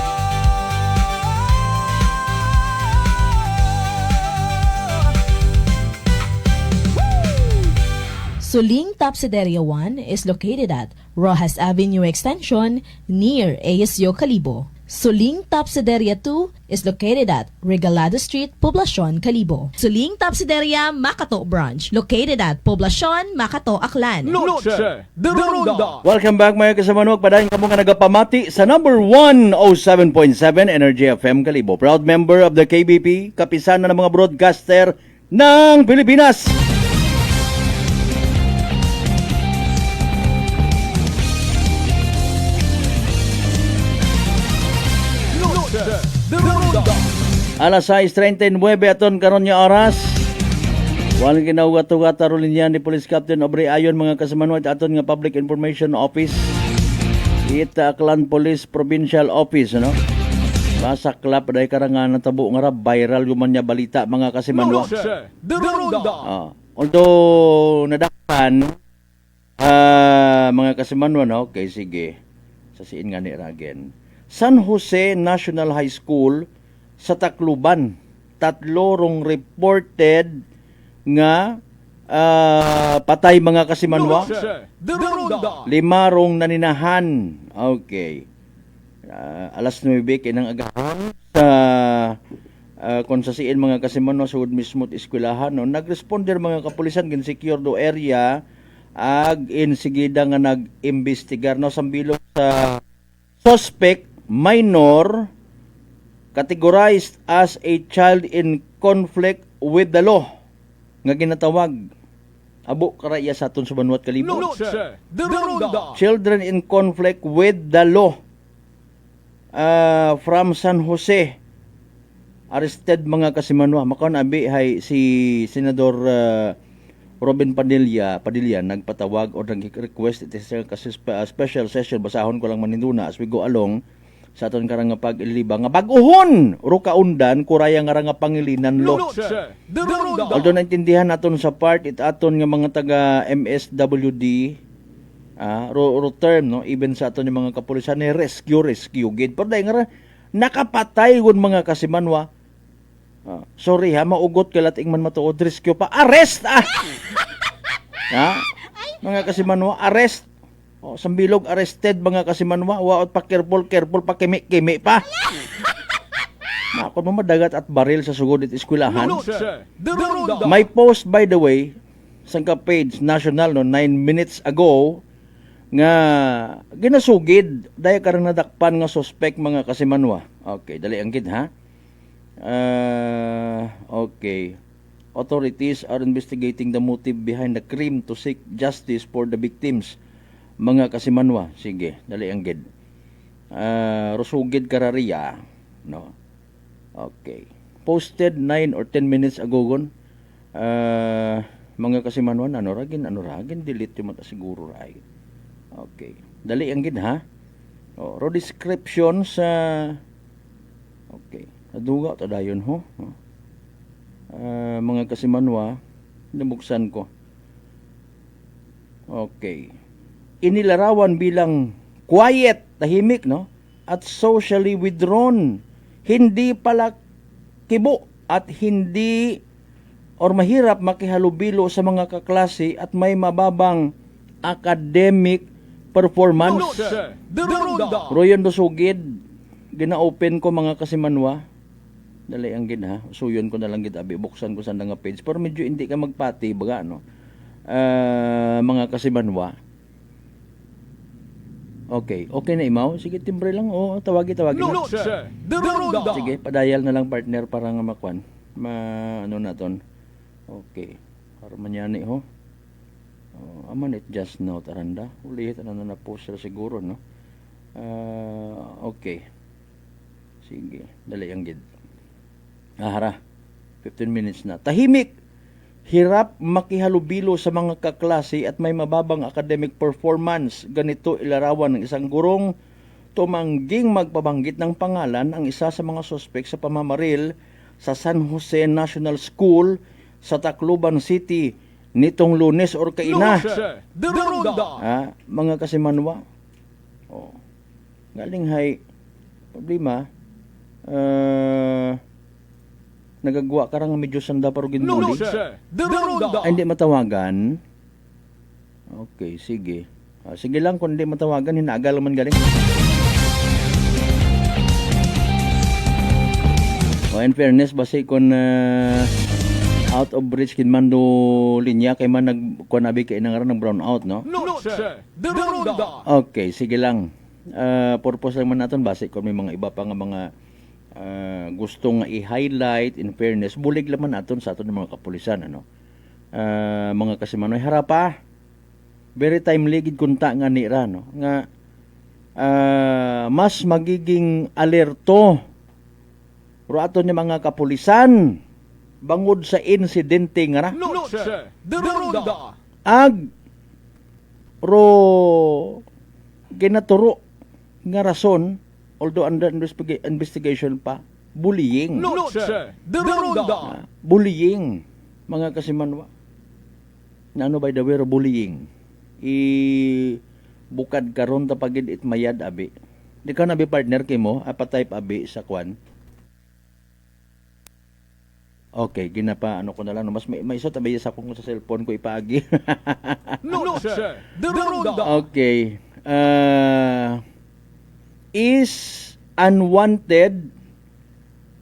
Suling Tapsideria 1 is located at Rojas Avenue Extension near ASU Calibo. Suling Tapsideria 2 is located at Regalado Street, Poblacion, Calibo. Suling Tapsideria Makato Branch located at Poblacion, Makato, Aklan. Noche de Ronda. Welcome back mga kasamanuak. Padayon ka mo nga nagapamati sa number 107.7 Energy FM Calibo. Proud member of the KBP, kapisanan ng mga broadcaster ng Pilipinas. Alas 6:39 aton karon nga oras. Walang ginawgat-ugat rolin yan ni Police Captain Aubrey Ayon mga kasamanuat aton nga Public Information Office. Ita Aklan Police Provincial Office, no? Masaklap dahi karangan natabo nga viral guman nya balita mga kasamanuat. Although nadakpan mga kasamanuat, okay sige. Sasiin nga ni Ragen. San Jose National High School sa Tacloban. 3 rong reported nga patay mga kasimanwa. 5 rong naninahan. Okay. Alas 9 kinang agahon sa kung sasiin mga kasimanwa sud mismo eskwelahan, no, nagresponder mga kapulisan gin secure do area ag insigida nga nag-imbestigar, no, sambilog sa suspect minor categorized as a child in conflict with the law nga ginatawag abo karaya sa aton sa Banuat Calibo. Children in conflict with the law from San Jose arrested mga kasimanwa. Makaon abi hay si Senador Robin Padilla nagpatawag o nag-request ito sa special session. Basahon ko lang maninduna as we go along sa aton karang nga pag-iliba nga bag-uhon ro kaundan kuraya nga nga pangilinan lo. Although naintindihan naton sa part it aton nga mga taga MSWD ro term, no, even sa aton nga mga kapulisan ni rescue gid pero dahil nga nakapatay gun mga kasimanwa. Sorry ha, maugot ka lating man matuod rescue pa arrest mga kasimanwa arrest. Sambilog arrested mga kasimanwa, waot pa careful pa kimi pa. Nakon mo madagat at baril sa sugod it eskwelahan. May post by the way sa page national, no, 9 minutes ago nga ginasugid dahil karang nadakpan nga suspect mga kasimanwa. Okay, dali ang gid ha. Okay. Authorities are investigating the motive behind the crime to seek justice for the victims. Mga kasimanwa, sige, dali ang gid. Rusugid karariya, no. Okay. Posted 9 or 10 minutes ago gon. Mga kasimanwa, ano ragin delete yung mata siguro ray. Okay. Dali ang gid ha. Ro description sa okay. Naduga ta dayon ho. Mga kasimanwa, nabuksan ko. Okay. Inilarawan bilang quiet, tahimik, no? At socially withdrawn. Hindi pala kibo at hindi or mahirap makihalubilo sa mga kaklase at may mababang academic performance. Royon dosugid, gina-open ko mga kasimanwa. Dali ang gid ha. Suyon ko na lang gid abi, buksan ko sa nga page. Pero medyo hindi ka magpati baga, no? Mga kasimanwa. Okay na imaw. Sige, timbre lang. Tawagi. Sige, padayal na lang partner para nga makwan. Ano naton. Okay. Para manyani ho. Aman it just now taranda. Ulit na post siguro, no. Okay. Sige, dali ang gid. Hara. 15 minutes na. Tahimik. Hirap makihalubilo sa mga kaklase at may mababang academic performance. Ganito ilarawan ng isang gurong tumangging magpabanggit ng pangalan ang isa sa mga suspek sa pamamaril sa San Jose National School sa Tacloban City nitong Lunes or kaina. Mga kasimanwa. Galing hay problema. Nagagwa ka nga medyo sanda pero ginbuli. Ay, hindi matawagan. Okay, sige. Sige lang, kung hindi matawagan, hinagal man galing. In fairness, basi kung out of reach kin man do linya, kay man nagkuanabi kay nangaran ng brown out, no? Okay, sige lang. Purpose lang man natin, basi kung may mga iba pa nga mga gusto nga i-highlight. In fairness, bulig lang man natin sa aton ng mga kapulisan, ano? Mga kasimanoy, harapa. Very timely gid kunta nga ni ra, no? Nga mas magiging alerto ro aton nga mga kapulisan bangod sa insidente nga ra. Ag ro ginaturo nga rason, although under investigation pa, bullying. Bullying, mga kasimanwa. Ano by the way, bullying? Bukad karon ta pagid it mayad abi. Di ka nabi partner kay mo, type abi sa kwan. Okay, ginapa ano ko na lang, mas may isa tabi sa akong sa cellphone ko ipaagi. Okay. Is unwanted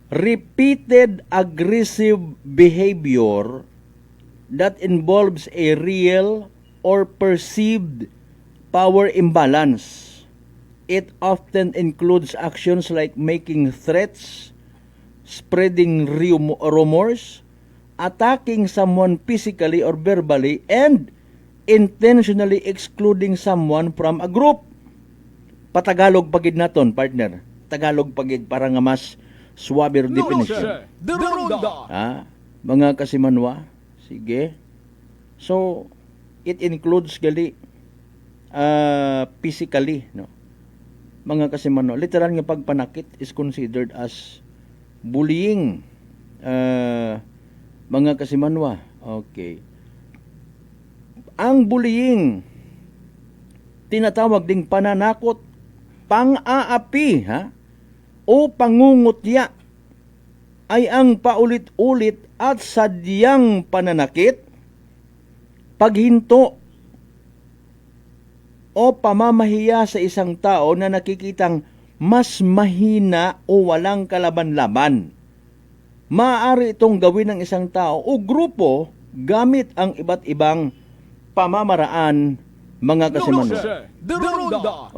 repeated aggressive behavior that involves a real or perceived power imbalance. It often includes actions like making threats, spreading rumors, attacking someone physically or verbally, and intentionally excluding someone from a group. Patagalog pagid naton, partner. Tagalog pagid para nga mas suwaber definition. Mga kasimanwa. Sige. So, it includes gali physically, no? Mga kasimanwa. Literal nga pagpanakit is considered as bullying. Mga kasimanwa. Okay. Ang bullying tinatawag ding pananakot, pang-aapi, o pangungutya ay ang paulit-ulit at sadyang pananakit, paghinto o pamamahiya sa isang tao na nakikitang mas mahina o walang kalaban-laban. Maaari itong gawin ng isang tao o grupo gamit ang iba't ibang pamamaraan, mga kasimanwa.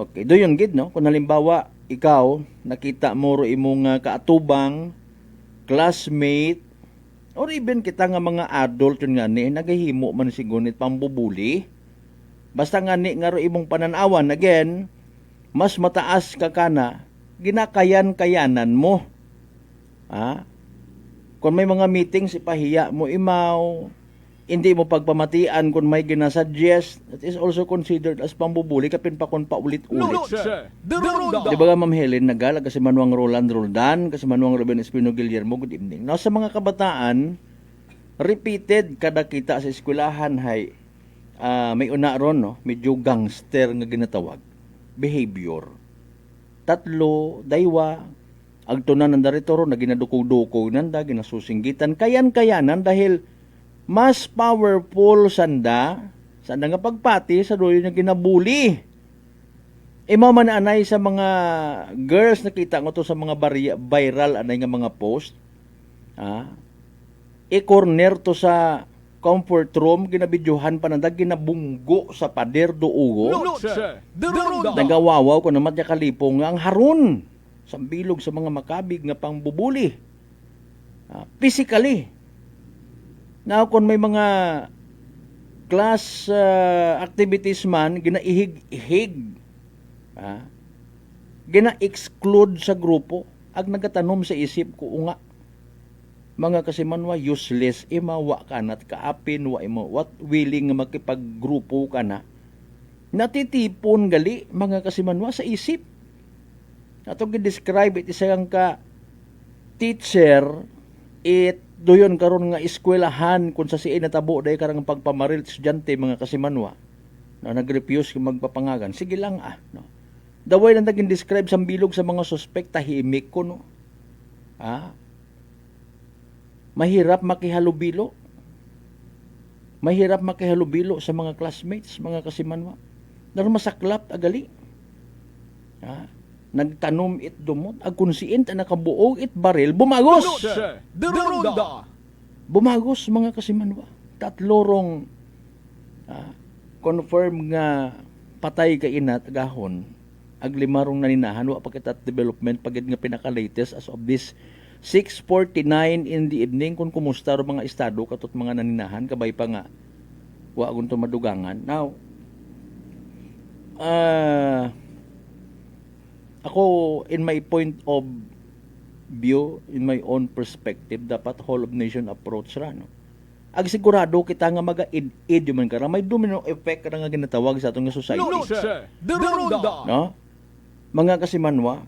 Okay, do yun gid, no? Kung halimbawa ikaw nakita mo ro imong kaatubang, classmate, or even kita nga mga adult yun nga ni nagahimo man sigunit pambubuli. Basta nga ni nga ro imong pananawan, again, mas mataas ka kana, ginakayan-kayanan mo. Kung may mga meetings, ipahiya mo imaw, hindi mo pagpamatian kung may ginasuggest, that is also considered as pambubuli, kapin pa kung paulit-ulit. Di ba Ma'am Helen, nagala kasi Manuang Roland Roldan, kasi Manuang Ruben Espino Guillermo, good evening. Now, sa mga kabataan, repeated kada kita sa eskwelahan, may una ron, no? Medyo gangster nga ginatawag. Behavior. Tatlo, daywa, agtunan ng daritoro na ginadukog-dukog nanda, ginasusinggitan, kayan-kayanan dahil mas powerful sanda nga pagpati sa doyo na ginabuli. Man anay sa mga girls, nakita ko to sa mga viral anay nga mga post. I-corner to sa comfort room, ginabidyohan pa nanda, ginabunggo sa pader do ugo. Nagawawaw ko naman niya kalipong nga ang harun sa bilog sa mga makabig nga pangbubuli. Physically. Now, kung may mga class activities man, ginaihig-ihig, gina-exclude sa grupo, ag nagatanom sa isip ko nga, mga kasimanwa, useless, imawa ka na't kaapin, what willing makipaggrupo ka na, natitipon gali, mga kasimanwa, sa isip. Atong gi-describe it isang ka teacher it doyon karon nga eskwelahan kung sa siya natabo day karang pagpamaril estudyante mga kasimanwa na nagrefuse kung magpapangagan. Sige lang no. The way na naging describe sa bilog sa mga suspect tahimik ko no. Mahirap makihalubilo. Mahirap makihalubilo sa mga classmates, mga kasimanwa. Daron masaklap agali. Nagtanom it dumot ag konsiint ang nakabuog it baril bumagos. Bumagos mga kasimanwa. Tatlorong confirm nga patay ka inat agahon ag limarong naninahan wa pa kita development pagid nga pinaka-latest as of this 6:49 in the evening kung kumusta ro mga estado katot mga naninahan kabay pa nga wa gunto madugangan. Now ako, in my point of view, in my own perspective, dapat whole of nation approach ra, no? Ag sigurado kita nga maga-id man kara, may domino effect ra nga ginatawag sa atong society. No? Mga kasimanwa,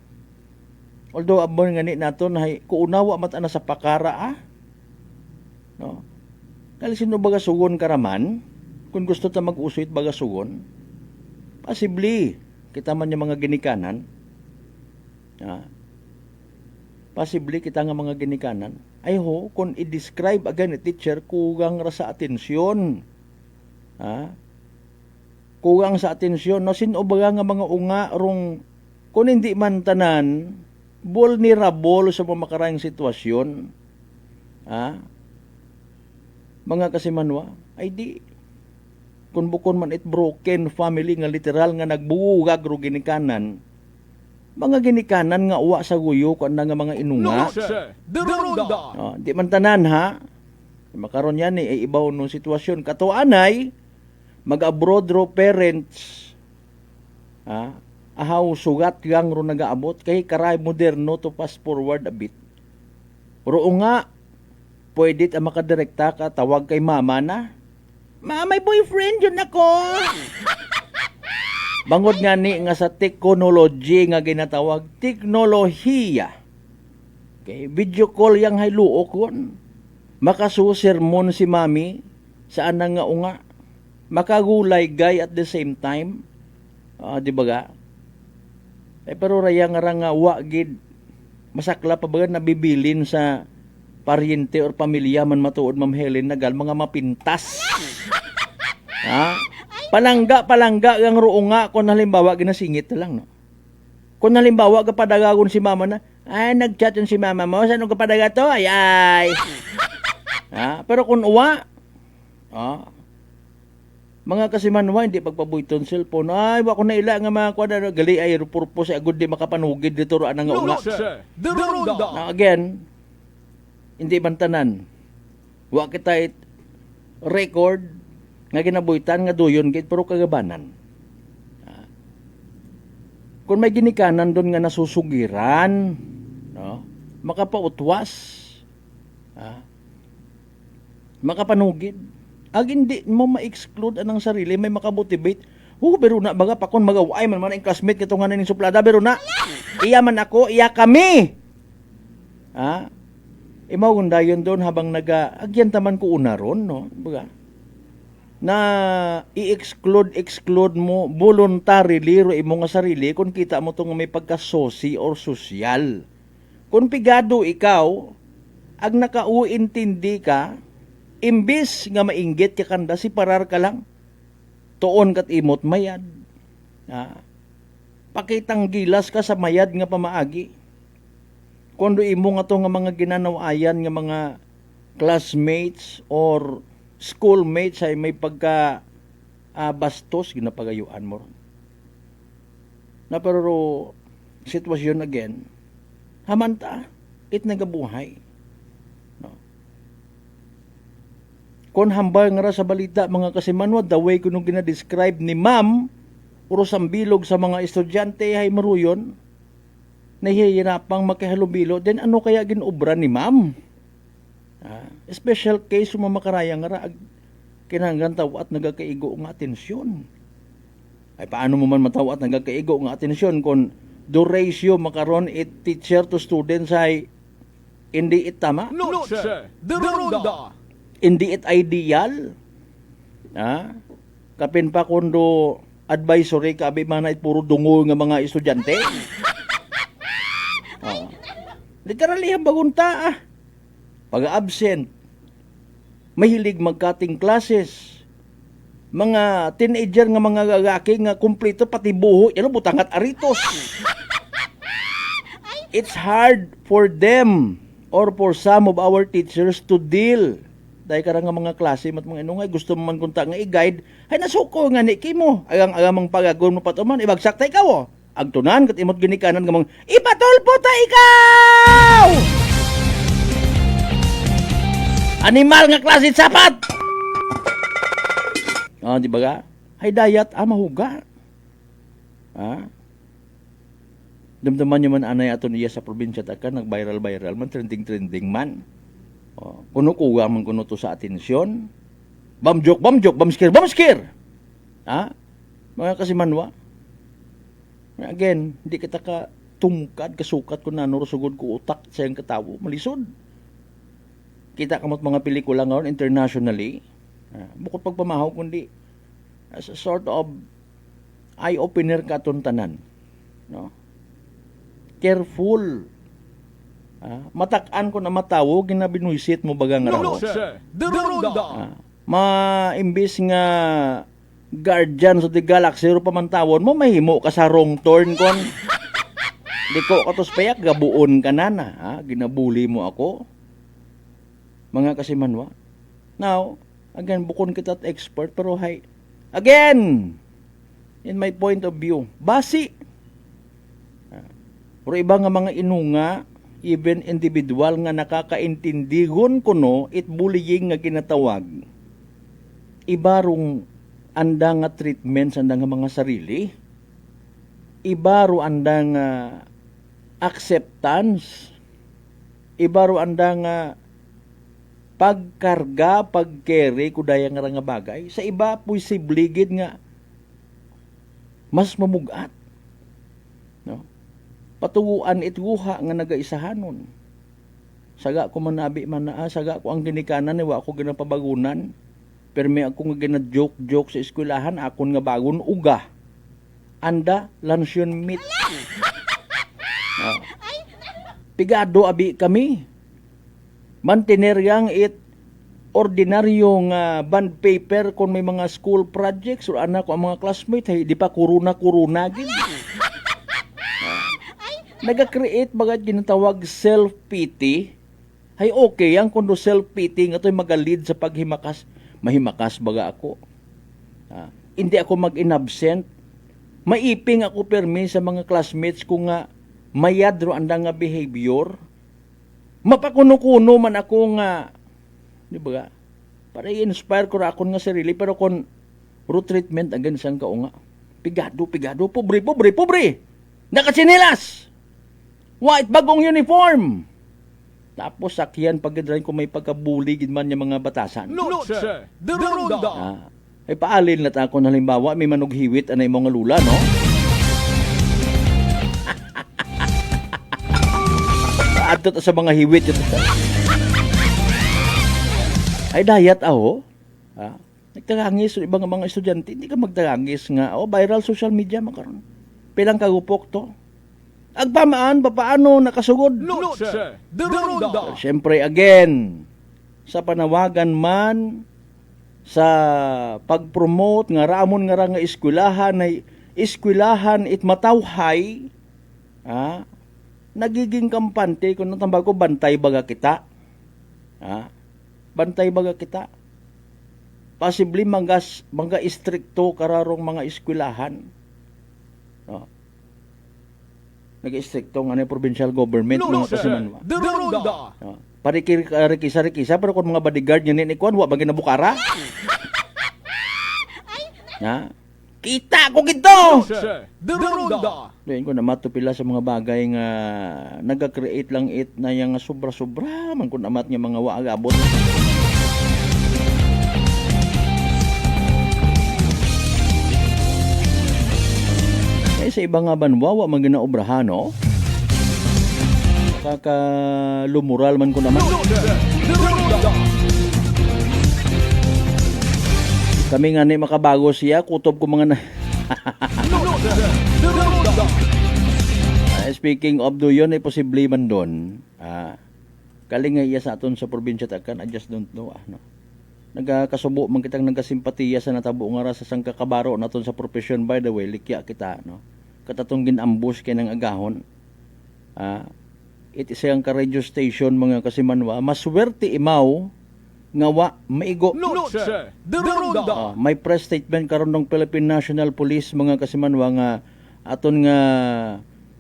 although abon nga ni naton hay kuunawa mat ana sa pakara no? Kali sino bagasugon karaman, kung gusto ta mag-usoy bagasugon, possibly kita man yung mga ginikanan. Possibly kita nga mga ginikanan ay kung i-describe again ni teacher kugang ra sa atensyon kugang sa atensyon no sino baga nga mga unga rong kung hindi man tanan vulnerable sa mga makarayang sitwasyon mga kasimanwa ay di kung bukon man it broken family nga literal nga nagbugag ro ginikanan mga ginikanan nga uwa sa guyo kung nga mga inunga. Di man tanan makaroon yan ay ibaw nung sitwasyon. Katuanay, mag-abroad ro parents, ahaw sugat gang ro nagaabot, kay karay moderno to fast forward a bit. Ro nga, pwede ta makadirekta ka, tawag kay mama na, may boyfriend yun ako. Bangod nga ni nga sa technology nga ginatawag teknolohiya. Okay, video call yang hayluok kon. Makasusermon si mami saan nga unga. Makagulay gay at the same time. Di ba ga? Pero raya nga wa gid masakla pa ba nabibilin sa paryente or pamilya man matuod Ma'am Helen nagal mga mapintas. Palangga ang ruunga kung halimbawa ginasingit lang no. Kung halimbawa kapadagagon si mama na, nagchat yun si mama mo, saan kapadaga to? Ay. Pero kung uwa, mga kasimanwa, hindi pagpabuiton cellphone, wa ko na ila nga mga kwada, gali ay purpose, agud di makapanugid dito ro anang unga. Again, hindi bantanan. Wa kita record nga ginabuhitan nga duyon gid pero kagabanan. Kung may ginikanan doon nga nasusugiran, no? Makapautwas. Makapanugid. Ag hindi mo ma-exclude anang sarili, may makamotivate. Pero na baga pa kon magaway man ang classmate kito nga ning suplada pero na. Iya man ako, iya kami. Imaw dayon doon habang agyan taman ko una ron, no? Baga na i-exclude mo voluntarily ro imo nga sarili kung kita mo tong may pagkasosi or sosyal. Kung pigado ikaw ag nakauintindi ka imbis nga mainggit ka kanda si parar ka lang tuon kat imot mayad. Pakitang gilas ka sa mayad nga pamaagi. Kundo imo nga to nga mga ginanawayan nga mga classmates or schoolmates ay may pagka bastos ginapagayuan mo. Na pero sitwasyon again, hamanta, it nagabuhay. No. Kung hambal nga sa balita mga kasimanwa, the way ko nung ginadescribe ni ma'am, uros ang bilog sa mga estudyante ay maruyon, nahihinapang makihalubilo, then ano kaya ginobra ni ma'am? Special case makaraya nga ra kinahanglan taw at nagakaigo nga atensyon. Ay paano mo man matawa at nagakaigo nga atensyon kung do ratio makaron it teacher to students ay hindi it tama? Noche de Ronda. Hindi it ideal? Kapin pa kundo advisory kabi man it puro dungo nga mga estudyante. Literally ang bagunta pag-absent, mahilig mag-cutting classes, mga teenager nga mga gagaki nga kumpleto pati buho, yan butangat aritos. It's hard for them or for some of our teachers to deal. Dahil karang nga mga klase mat mga inungay gusto mo man kunta nga i-guide, ay nasuko nga ni kimo, agang-agamang pagagon mo patuman, ibagsak ta ikaw. Agtunan kat imot ginikanan nga mga ipatulpo ta ikaw! Animal nga klase sapat! Di ba ga? Hay dayat mahuga. Damdaman nyo man anay ato niya sa probinsya taka, nag-viral man, trending man. Kuno kuha man kuno to sa atensyon. Bamjok, bamskir! Mga kasimanwa. Again, hindi kita ka tungkad, kasukat kung nanurusugod ko utak sa iyang katawo, malisod. Kita kamot mga pelikula ngayon internationally, bukod pagpamahaw, kundi as a sort of eye-opener ka itong tanan. No? Careful. Matakan ko na matawo, ginabinuisit mo bagang raho. Imbis nga Guardians of the Galaxy ro pamantawon mo, mahimo ka sa wrong turn kon. Di ko katos payak, gabuon ka na. Ginabuli mo ako. Mga kasimanwa. Now, again, bukon kita at expert, pero again, in my point of view, basi. Pero iba nga mga inunga, even individual nga nakakaintindigon ko no, it bullying nga ginatawag. Iba rong anda nga treatment sa anda nga mga sarili. Iba ro anda nga acceptance. Iba ro anda nga pagkarga, pagkere, kudaya nga bagay. Sa iba, posible gid nga mas mamugat. No? Patuguan ituha nga nagaisahanon. Saga ko manabi man saga ko ang ginikanan, wa ako ginapabagunan. Pero may ako nga gina-joke sa eskwelahan, akon nga bagon uga. Anda, lansyon meat. Pigado abi kami. Mantener yang ordinaryong bond paper kung may mga school projects o anak ko ang mga classmate, di pa kuruna-kuruna gid. Naga-create bagat ginatawag self-pity. Hay okay yang kundo self-pity nga to'y magalid sa paghimakas. Mahimakas baga ako. Hindi ako mag-inabsent. Maiping ako permi sa mga classmates ko nga mayad ro anda nga behavior. Mapakuno-kuno man ako nga, di ba? Para i-inspire ko ra akon nga sarili, pero kon root treatment again sang kao nga. Pigado, pobre. Nakasinilas! White bagong uniform! Tapos sakyan pagkadrain ko may pagkabuli gid man yung mga batasan. Noche de Ronda. Ay paalin na ako na halimbawa may manughiwit anay mga lula, no? Adto sa mga hiwit ito. Ay dayat aho. Nagtagangis ibang mga estudyante, hindi ka magtagangis nga viral social media makaron. Pilang kagupok to. Agpamaan, paano nakasugod? Noche de Ronda. Siyempre, again, sa panawagan man, sa pag-promote, nga ramon nga nga eskwelahan it matawhay, nagiging kampante, kung natambag ko, bantay baga kita. Bantay baga kita. Possibly, mga istrikto kararong mga eskwelahan. Nag-istrikto nga na provincial government mga kasimanwa. Parikisa, pero kung mga bodyguard nyo ninikuan, wak bagay na bukara. Kita ko gito! Doon ko na matupila sa mga bagay nga nag-create lang na yung sobra-sobra man kung amat nga mga waagabot. sa ibang nga banwa, wa man ginaobrahan, no? Kakalumural man ko naman. Kami nga ni makabago siya, kutob ko mga na... Speaking of do yun, ay posible man doon. Kalingay iya sa aton sa probinsya takan, I just don't know. Nagkasubo man kitang nagkasimpatiya sa natabo nga sa sangkakabaro naton sa profession, by the way, likya kita, no? Katatong ginambush kay ng agahon. It is ang ka-radio station mga kasimanwa, maswerte imaw nga wa maigo. May press statement karon ng Philippine National Police mga kasimanwa nga aton nga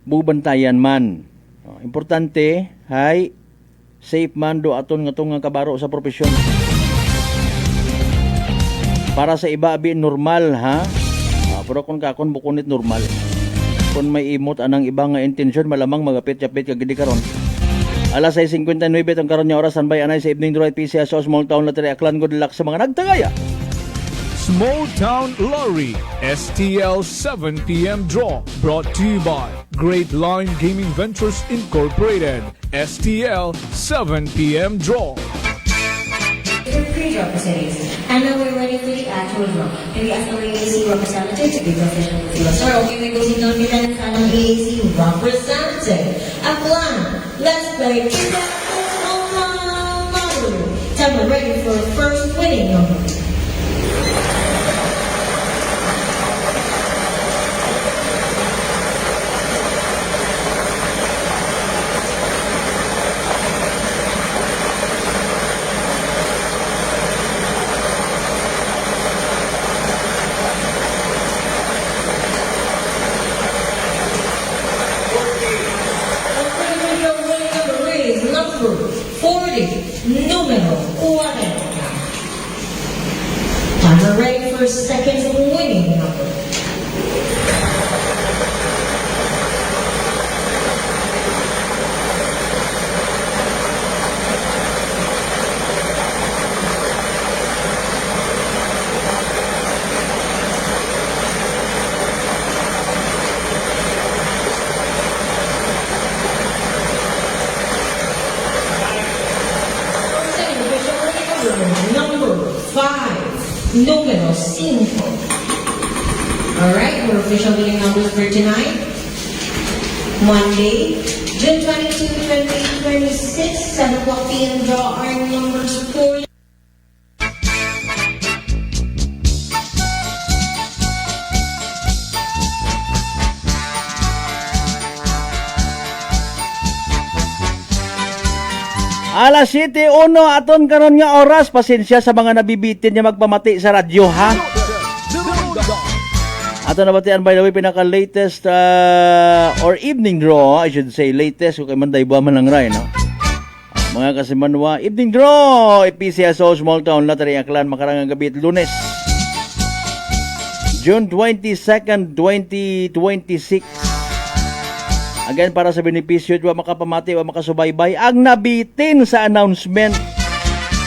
bubantayan man. Importante hay safe man do aton nga tong kabaro sa profesyon. Para sa iba abi normal ha. Pero kung kakon bukunit normal. Kung may imot anang iba nga intensyon malamang magapit-yapit kagidi karon. Alas 6:59 ang karon nga oras sanbay anay sa evening drive PCA sa Small Town Lottery Aklan good luck sa mga nagtagaya. Small Town Lottery STL 7 p.m. draw brought to you by Great Line Gaming Ventures Incorporated. STL 7 p.m. draw. Pre-draw proceedings. And now we're ready for the actual draw. Can we ask the AAC representative to be professional with you? Sir, okay, we go si Don Milan ng AAC representative. Aklan, let's play Small Town Lottery. Time we're ready for the first winning number. Numero 40. Time we're ready for second winning number. Number 5, numero 5. Alright, we're official winning numbers for tonight. Monday, June 22, 2026, 7 o'clock p.m. draw our numbers for Alas 7:01 aton karon nga oras, pasensya sa mga nabibitin niya magpamati sa radyo ha. Ato nabatian by the way pinaka-latest or evening draw, I should say latest kay Manday Buaman lang ray no. Mga kasimanwa, evening draw PCSO Small Town Lottery Aklan makarangang gabi Lunes. June 22nd, 2026. Again, para sa benepisyo, wa makapamati, wa makasubaybay, ang nabitin sa announcement.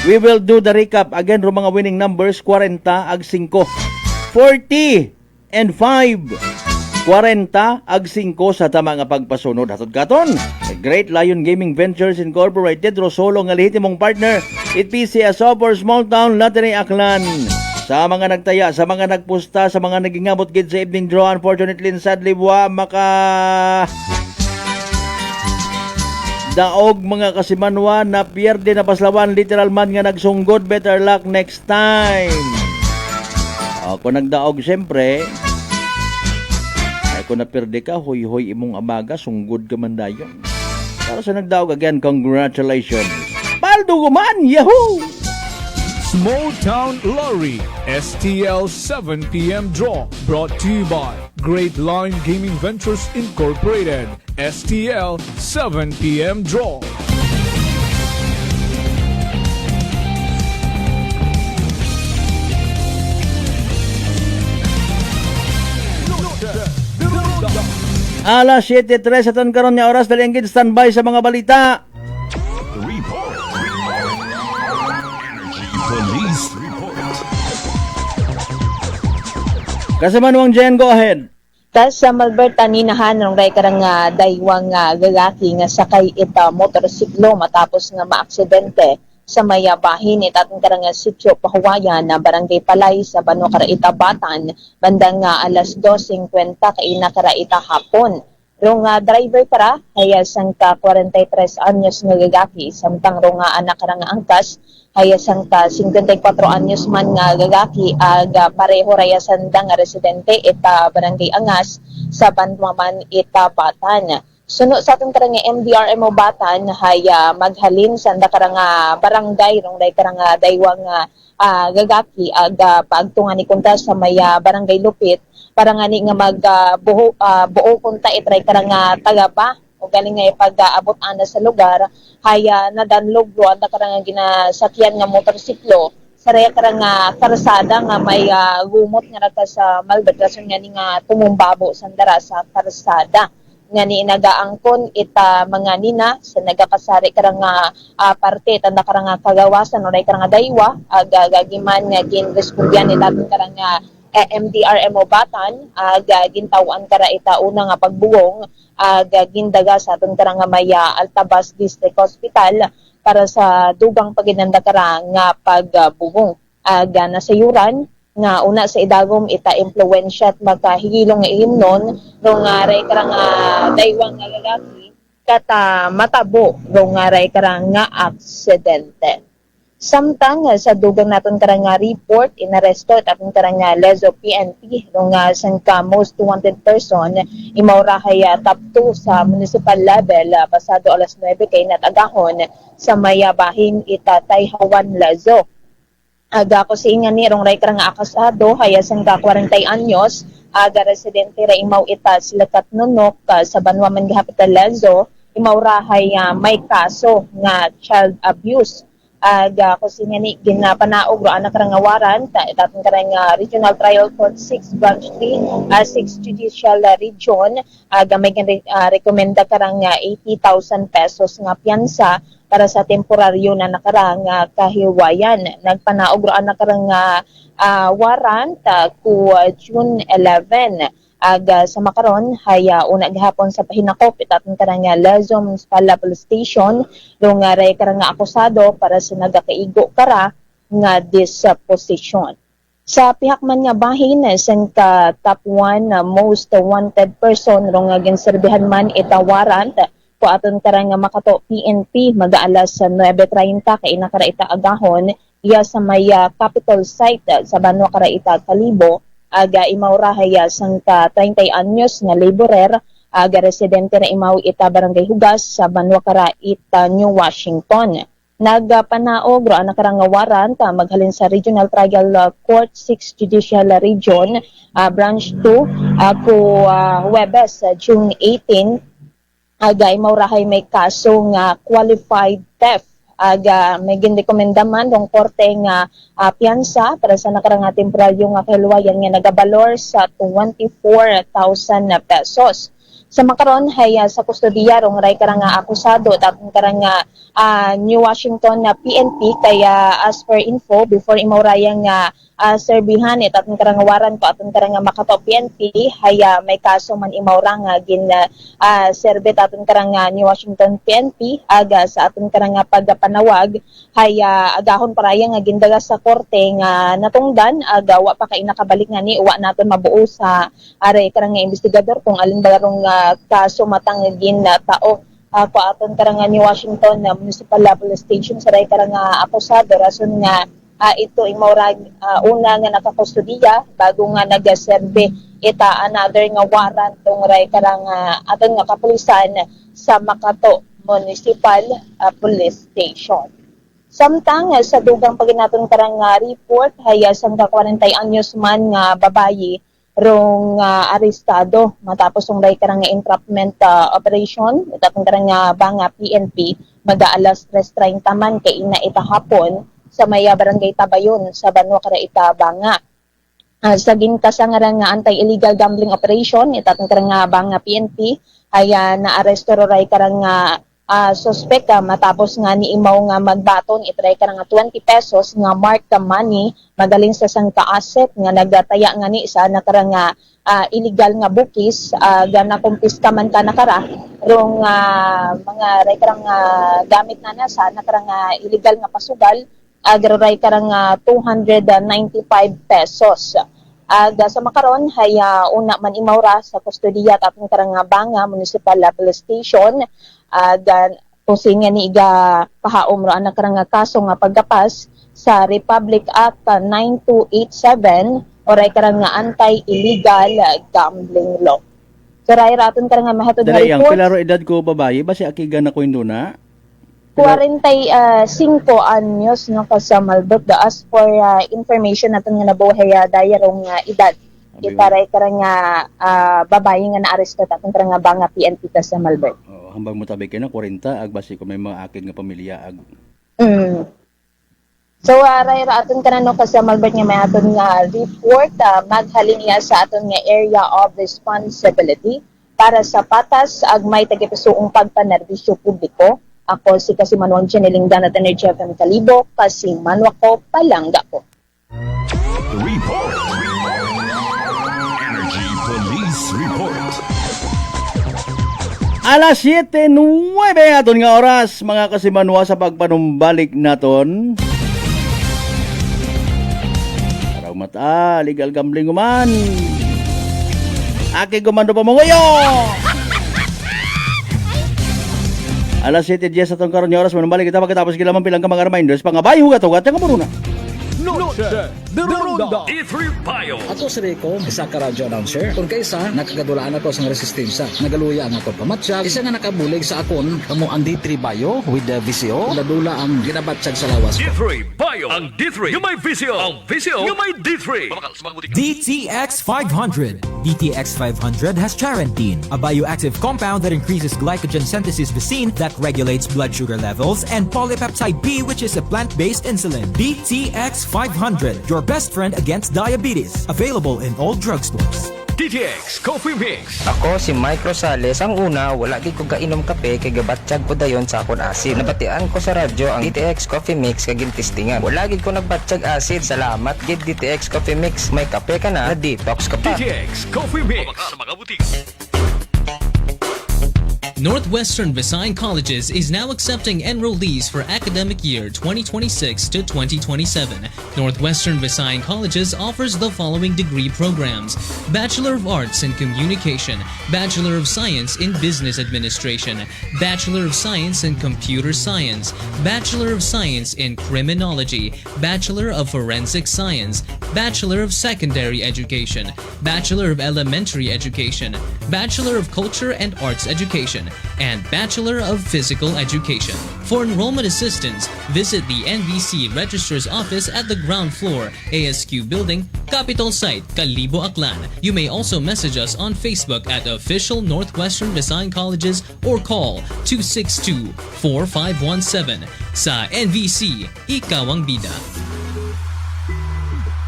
We will do the recap. Again, ro mga winning numbers, 40 ag 5. 40 and 5. 40 ag 5 sa tama nga pagpasunod. Hatod katon, Great Lion Gaming Ventures Incorporated, Rosolo nga lehitimong partner, it PCSO for Small Town Lottery Aklan. Sa mga nagtaya, sa mga nagpusta, sa mga nagingabot gid sa evening draw, unfortunately, sadly, wa daog mga kasimanwa na pierde na paslawan literal man nga nagsunggod. Better luck next time. Kung nagdaog siyempre ay kung napirde ka hoy imong amaga sunggod ka man dayon. Para sa nagdaog again, congratulations. Paldo man, yahoo! Small Town Lottery STL 7 p.m. draw brought to you by Great Line Gaming Ventures Incorporated. STL 7 p.m. draw. Alas 7:03 aton karon nga oras, dali ang standby sa mga balita. Police report. Kasamanuang Jen, go ahead. Tas sa Malberta ninahan nung ray karang daywang lalaki nga sakay ita motorsiklo matapos nga maaksidente sa mayabahin itatong karang sitio Pahuwayan na barangay Palay sa Banwa Karaita Batan bandang alas 2:50 kaina Karaita hapon. Rong driver para hayasang ka 43 anyos nga lalaki samtang rong anak karang angkas hayasang ka 54 anyos man nga lalaki ag pareho rayasan nga residente ita barangay Angas sa Banwaman ita Batan. Suno sa atong karang MDRMO Batan haya maghalin sa karang barangay rong day karang daywang gagaki ag paagtungan ni kunta sa may barangay Lupit para nga ni nga buo kunta itray karang tagaba o galing nga ipag-abot ana sa lugar haya nadanlog ro ang karang ginasakyan nga motorsiklo sa raya karang karsada nga may gumot nga rata sa Malbert rason nga ni nga tumumbabo sandara sa karsada nga ni nagaangkon ita mga nina sa nagakasari karang parte tanda karang kagawasan o karang daywa ag gagiman nga ginrespondihan ni dating karang MDRMO Batan ag gintawan kara ita una nga pagbugong ag gindaga sa aton karang maya Altabas District Hospital para sa dugang paginanda karang nga pagbugong ag nasayuran nga una sa idagom ita impluwensya at magkahigilong nga himnon rong ray karang daywang nga lalaki kata matabo rong ray karang nga aksidente. Samtang sa dugang naton karang report inaresto at aton karang Lezo PNP rong sangka most wanted person imawrahay top 2 sa municipal level pasado alas 9 kay natagahon sa mayabahin ita Tayhawan Lezo. Aga ko si inga ni rong ray karang akasado hayasang ka 40 anyos aga residente ra imaw ita silakat nunok sa Banwaman Capital Lezo imawrahay may kaso nga child abuse. Aga ko si inga ni ginapanaog ro anak karang warrant itatong karang Regional Trial Court 6 Branch 3 6 Judicial Region aga may rekomenda karang 80,000 pesos nga piyansa para sa temporaryo na nakarang kahiwayan. Nagpanaog ro na karang warrant ku June 11 ag sa makaron haya una gihapon sa pahinakop itatong karang Lezo Municipal Police Station rong ray karang akusado para sa nagakaigo kara nga disposition. Sa pihakman nga bahin sang ka top 1 most wanted person rong ginserbihan man ita warrant po aton karang makato PNP mag-aalas sa 9:30 kay nakaraita agahon iya sa may capital site sa Banwa Karaita Kalibo aga imawrahay sang ka 30 anyos nga laborer aga residente na imaw ita barangay Hugas sa Banwa Karaita New Washington. Nagpanaog ro ana karang warrant maghalin sa Regional Trial Court 6 Judicial Region Branch 2 ako Huwebes June 18 aga imawrahay may kaso nga qualified theft aga may ginrekomenda man rong korte nga piyansa para sa nakarang temporaryo nga kahiluwayan nga nagabalor sa 24,000 pesos. Sa makaron haya sa kustodiya rong ray karang akusado tatong karang New Washington na PNP kaya as per info before imawrayang serbihan tatong karang waran ko atong karang makato PNP haya may kaso man imawra nga gin serbe tatong karang New Washington PNP aga sa atong karang pagpanawag haya agahon paraya nga gindaga sa korte nga natungdan aga wa pa kay nakabalik nga ni wa naton mabuo sa are karang investigador kung alin ba rong kaso matang gin tao ko aton karang New Washington Municipal Police Station sa ray karang akusado rason nga ito imawra una nga nakakustodiya bago nga nagaserbe ita another nga warrant tong ray karang aton nga kapulisan sa Makato Municipal Police Station. Samtang sa dugang paginaton karang report haya sang 40 anyos man nga babayi rong arestado matapos ang ray karang entrapment operation itatong karang banga PNP mag-aalas 3:30 man kay ina ita hapon sa may barangay Tabayon sa Banwa Karaita Banga. Sa ginkasangaran nga anti-illegal gambling operation itatong karang banga PNP ay naaresto ray karang suspect matapos nga ni imaw nga magbaton itray karang 20 pesos nga marked money magaling sa sang asset nga nagdataya nga ni sa nakarang illegal nga bukis gana kumpiska man ka nakara rong mga ray karang gamit na nasa nakarang illegal nga pasugal ray karang 295 pesos. Sa makaron hay una man imawra sa kustodiya at karang Banga Municipal Police Station tusing ni iga pahaom ro ang nakarang kaso nga paggapas sa Republic Act 9287 oray karang nga anti-illegal gambling law. So ray raton karang nga mahatod nga Dali ang report. pilaro edad ko babae basi akiga na ko na 45 anyos no sa Malbot as for information naton nga nabuhay dayarong edad. Itaray karang nga babae nga naaresto taton karang nga Banga PNP ta sa Malbot. Hambang mo tabi kay na 40 ag basi ko may mga akid nga pamilya ag. So, ray aton ka na no kasi Malbert nga may aton nga report maghalin niya sa aton nga area of responsibility para sa patas ag may tagipisuong pagpanerbisyo publiko. Ako si Kasimanwan Chanelingdan at Energy FM Kalibo, Kasimanwa ko, palangga ko. Report. Energy Police Report. Alas 7:09 aton nga oras mga Kasimanwa sa pagpanumbalik naton. Araw mata, legal gambling man. Aki gumando pa mo ngayon. Alas 7:10 atong karon nga oras manumbalik kita pagkatapos kilaman pilang ka mga reminders pangabay hugat-hugat nga muruna. Noche de Ronda. E3 Bio. Ako si Rico, isa ka radio announcer. Kung kaysa, nakagadulaan ako sa resistensya. Nagaluya ang ako pamatsyag. Isa nga nakabulig sa akon, kamo ang D3 Bio with the VCO. Nadula ang ginabatsyag sa lawas ko. D3 Bio. Ang D3 yung may VCO. Ang VCO yung may D3. DTX 500. DTX 500 has charantine, a bioactive compound that increases glycogen synthesis vacine that regulates blood sugar levels, and polypeptide B, which is a plant-based insulin. DTX 500, your best friend against diabetes. Available in all drugstores. DTX Coffee Mix. Ako si Mike Rosales. Ang una, wala gid ko kainom kape kay gabatsyag ko dayon sa akon asid. Nabatian ko sa radyo ang DTX Coffee Mix kay gintistingan. Wala gid ko nagbatsyag asid. Salamat gid DTX Coffee Mix. May kape ka na detox ka pa. DTX Coffee Mix. Sa mga butik. Northwestern Visayas Colleges is now accepting enrollees for academic year 2026 to 2027. Northwestern Visayas Colleges offers the following degree programs: Bachelor of Arts in Communication, Bachelor of Science in Business Administration, Bachelor of Science in Computer Science, Bachelor of Science in Criminology, Bachelor of Forensic Science, Bachelor of Secondary Education, Bachelor of Elementary Education, Bachelor of Culture and Arts Education, and Bachelor of Physical Education. For enrollment assistance, visit the NVC Registrar's Office at the ground floor, ASQ Building, Capitol Site, Kalibo, Aklan. You may also message us on Facebook at Official Northwestern Visayas Colleges or call 262-4517. Sa NVC, ikaw ang bida.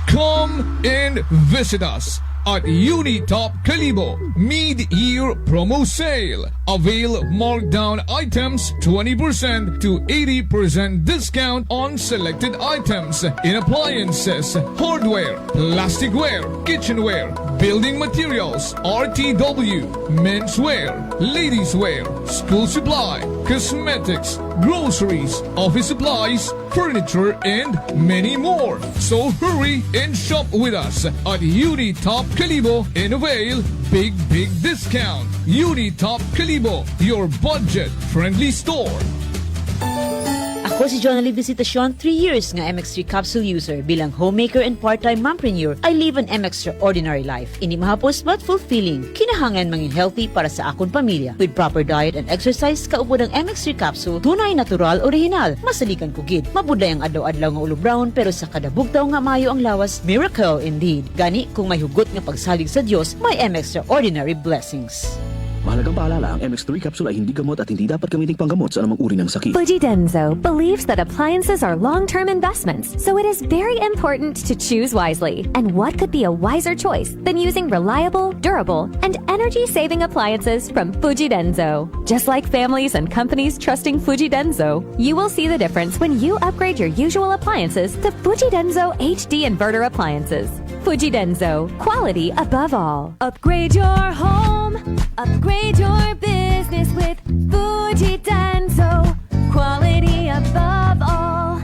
Come and visit us at Unitop Kalibo Mid-Year Promo Sale. Avail markdown items 20% to 80% discount on selected items in appliances, hardware, plasticware, kitchenware, building materials, RTW, menswear, ladieswear, school supply, cosmetics, groceries, office supplies, furniture, and many more. So hurry and shop with us at Unitop Kalibo and avail big discount. Unitop Kalibo, your budget-friendly store. Ako si Jonalyn Visitacion, 3 years nga MX3 capsule user. Bilang homemaker and part-time mompreneur, I live an extraordinary life. Ini mahapos but fulfilling. Kinahangan mangin healthy para sa akon pamilya. With proper diet and exercise, kaupo ng MX3 capsule, tunay natural, original. Masalikan kugid. Mabudlay ang adlaw-adlaw nga ulo brown, pero sa kada bugtaw nga mayo ang lawas, miracle indeed. Gani, kung may hugot nga pagsalig sa Dios, may extraordinary blessings. Mahalagang paalala, ang MX3 capsule ay hindi gamot at hindi dapat gamiting panggamot sa anumang uri ng sakit. Fujidenzo believes that appliances are long-term investments, so it is very important to choose wisely. And what could be a wiser choice than using reliable, durable, and energy-saving appliances from Fujidenzo? Just like families and companies trusting Fujidenzo, you will see the difference when you upgrade your usual appliances to Fujidenzo HD inverter appliances. Fujidenzo, quality above all. Upgrade your home, upgrade your business with Fujidenzo, quality above all.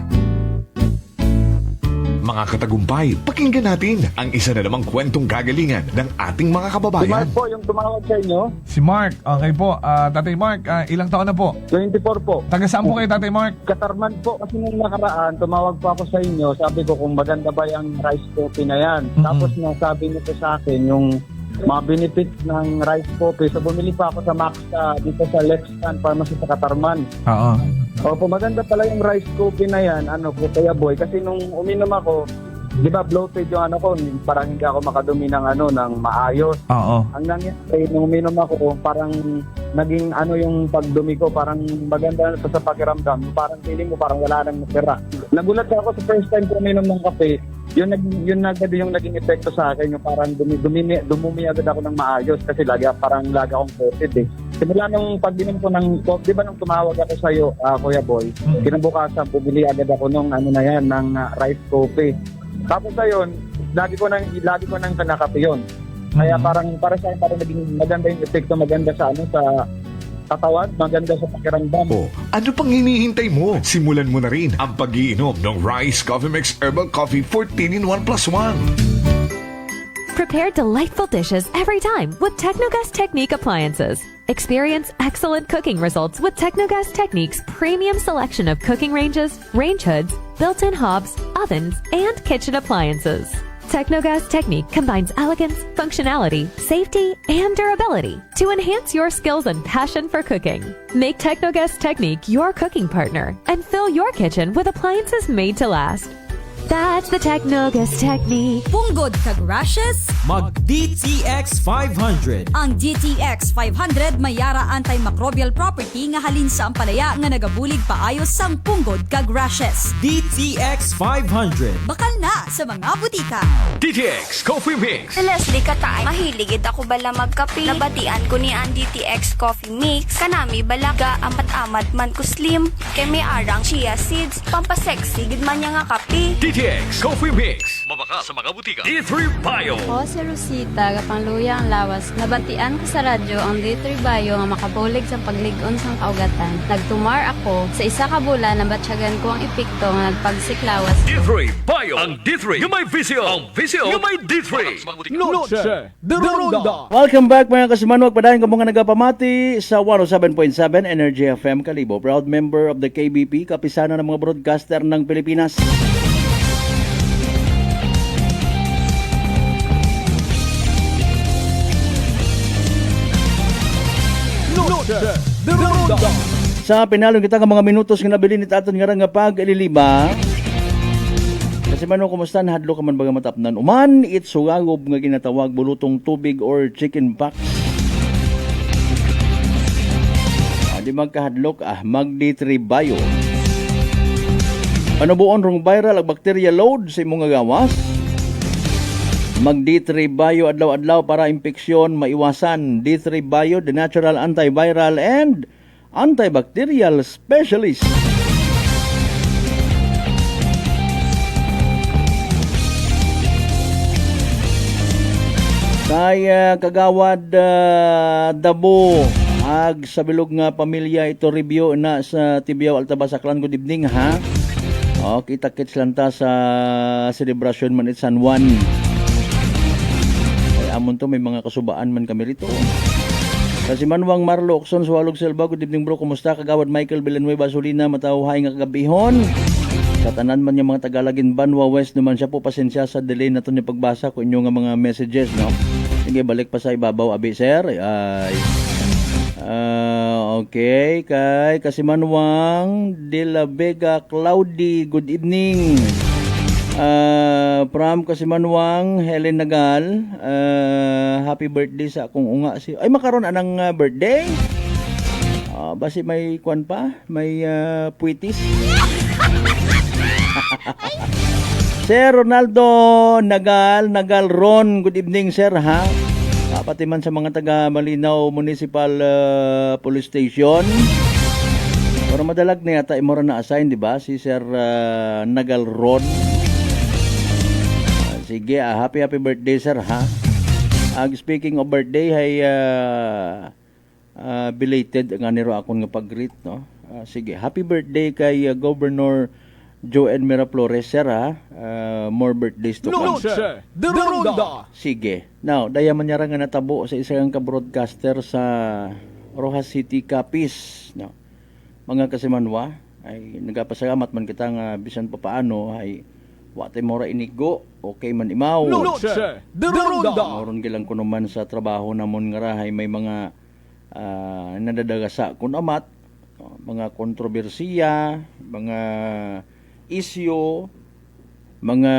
Mga katagumpay, pakinggan natin ang isa na namang kwentong gagalingan ng ating mga kababayan. Si Mark po yung tumawag sa inyo. Si Mark, okay po. Tatay Mark, ilang taon na po? 24 po. Taga saan po kayo, Tatay Mark? Katarman po kasi nung nakaraan, tumawag po ako sa inyo. Sabi ko kung maganda ba yung rice coffee na yan. Tapos nasabi niyo po sa akin yung mga benefits ng rice coffee. So bumili pa ako sa Max dito sa Lexan Pharmacy sa Katarman. Oo. Opo, maganda pala yung rice coffee na yan, po, Kuya Boy. Kasi nung uminom ako, di ba bloated yung ko, parang hindi ako makadumi ng ng maayos. Oo. Ang nangyari, nung uminom ako, parang naging yung pagdumi ko, parang maganda na sa pakiramdam. Parang feeling mo, parang wala nang natira. Nagulat ako sa first time ko uminom ng kape, yun agad yung naging epekto sa akin, yung parang dumumi agad ako ng maayos kasi parang lagi akong coated eh. Simula nung pag-inom ko ng coffee, di ba nung tumawag ako sa iyo, Kuya Boy, kinabukasan, bumili agad ako ng ng rice coffee. Tapos ayun, lagi ko nang kanakape yun. Kaya para sa akin, parang naging maganda yung epekto, maganda sa sa katawan, maganda sa pakiramdam. Ano pang hinihintay mo? Simulan mo na rin ang pag-iinom ng Rice Coffee Mix Herbal Coffee 14 in 1 plus 1. Prepare delightful dishes every time with Technogas Technique appliances. Experience excellent cooking results with Technogas Technique's premium selection of cooking ranges, range hoods, built-in hobs, ovens, and kitchen appliances. Technogas Technique combines elegance, functionality, safety, and durability to enhance your skills and passion for cooking. Make Technogas Technique your cooking partner and fill your kitchen with appliances made to last. That's the Technogas Technique. Punggod kag rashes? Mag DTX 500. Ang DTX 500 may yara antimicrobial property nga halin sa ampalaya nga nagabulig paayos sang punggod kag rashes. DTX 500. Bakal na sa mga butika. DTX Coffee Mix. Leslie Katay, mahiligid ako bala magkape. Nabatian ko ni ang DTX Coffee Mix. Kanami balaga amat-amat man ko slim. Kay may arang chia seeds. Pampasexy gid man niya nga kape. DTX Coffee Mix. Mabaka sa mga butika. D3 Bio. Ako si Rosita, Gapangluya ang lawas. Nabatian ko sa radyo ang D3 Bio nga makabulig sa pagligon sang kaugatan. Nagtumar ako. Sa isa ka bulan, nabatsyagan ko ang epekto nga nagpagsiklawas. D3 Bio. Ang D3 yung may visyo. Ang visyo yung may D3. Noche de Ronda. Welcome back mga kasimanwag. Padayon ka mga nagapamati sa 107.7 Energy FM Kalibo. Proud member of the KBP, kapisana ng mga broadcaster ng Pilipinas. Sa pinalong kita nga mga minutos nga nabili ni taton nga nga pag-ililiba. Kasi mano kumusta nahadlo ka man baga matapnan. Uman itsugagob nga ginatawag bulutong tubig or chicken pox. Di magkahadlok mag D3 Bio. Panubuon rong viral ag bacteria load sa imong gawas. Mag D3 Bio adlaw-adlaw para impeksyon maiwasan. D3 Bio, the natural antiviral and antibacterial specialist. Kaya kagawad Dabo ag sa bilog nga pamilya ito review na sa Tibiao Altabasaklan. Good evening ha. Kita-kits lang ta sa celebration man it San Juan. Amon to may mga kasubaan man kami rito. Kasi Manwang Marlo Okson Suwalog Selva, good evening bro, kumusta? Kagawad Michael Villanueva Solina, matawhay nga kagabihon. Sa tanan man yung mga Tagalagin Banwa West naman siya po, pasensya sa delay na to ni pagbasa ko inyo nga mga messages, no? Sige, balik pa sa ibabaw, abi sir. Okay, kay Kasimanwang de la Vega Cloudy, good evening. From Kasimanwang, Helen Nagal, happy birthday sa akong unga si. Ay makaron anang birthday. Basi may kwan pa, may puitis. Sir Ronaldo Nagal Ron, good evening sir ha. Pati man sa mga taga Malinaw Municipal Police Station. Para madalag na yata imora na assign, di ba? Si Sir Nagal Ron. Sige, happy birthday sir ha. Speaking of birthday, ay belated nga niro akong nga pag-greet, no. Sige, happy birthday kay Governor Joanne Miraflores sir ha. More birthdays to come. Noche de Ronda. Sige. Now, daya man niya nga natabo sa isang ka-broadcaster sa Rojas City, Capiz, no. Mga kasimanwa, ay nagapasalamat man kita nga bisan pa paano ay wate mora inigo, okay man imaw. Noche de Ronda. Moron gilang kuno man sa trabaho namon nga rahay may mga nadadagasa kun amat, mga kontrobersiya, mga isyo, mga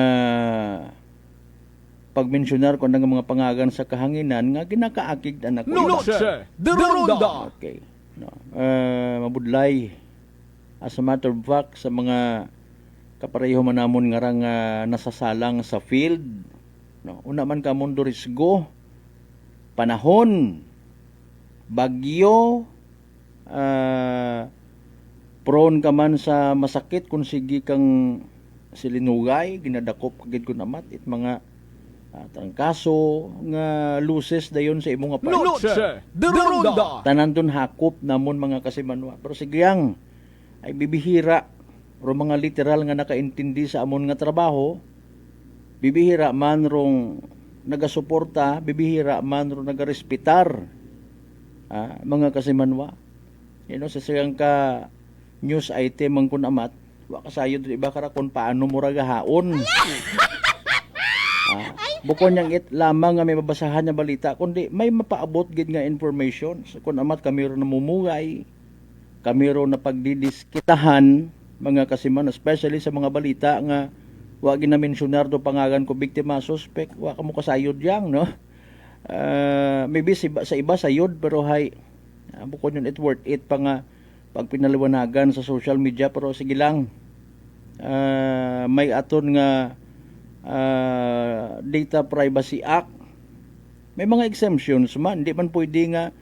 pagmensyonar ko ng mga pangagan sa kahanginan nga ginakaakig na nako. Noche de Ronda. Okay. No. Mabudlay. As a matter of fact, sa mga kapareho man namon nga rang nasasalang sa field, no. Una man ka mundo risgo, panahon, bagyo, prone ka man sa masakit kung sige kang silinugay, ginadakop kagid ko namat it mga trangkaso nga luces dayon sa imong apart. Noche de Ronda. Tanan dun hakop namon mga kasimanwa. Pero sigiyang ay bibihira ro mga literal nga nakaintindi sa amon nga trabaho, bibihira man rong nagasuporta, bibihira man rong nagarespetar mga kasimanwa. Sa sigang ka news item ang kun amat, wa kasayod iba kara kung paano mo ragahaon. Bukod niyang it lamang nga may mabasahan nga balita, kundi may mapaabot gid nga information. So, kung amat kami ro namumugay, kami ro na pagdidiskitahan mga kasiman, especially sa mga balita nga wa ginamensyunar do pangalan ko biktima suspect, wa kamo kasayod yang, no. Maybe sa iba sayod pero hay bukod yun it worth it pa nga pag pinaliwanagan sa social media, pero sige lang, may aton nga Data Privacy Act, may mga exemptions man, hindi man pwede nga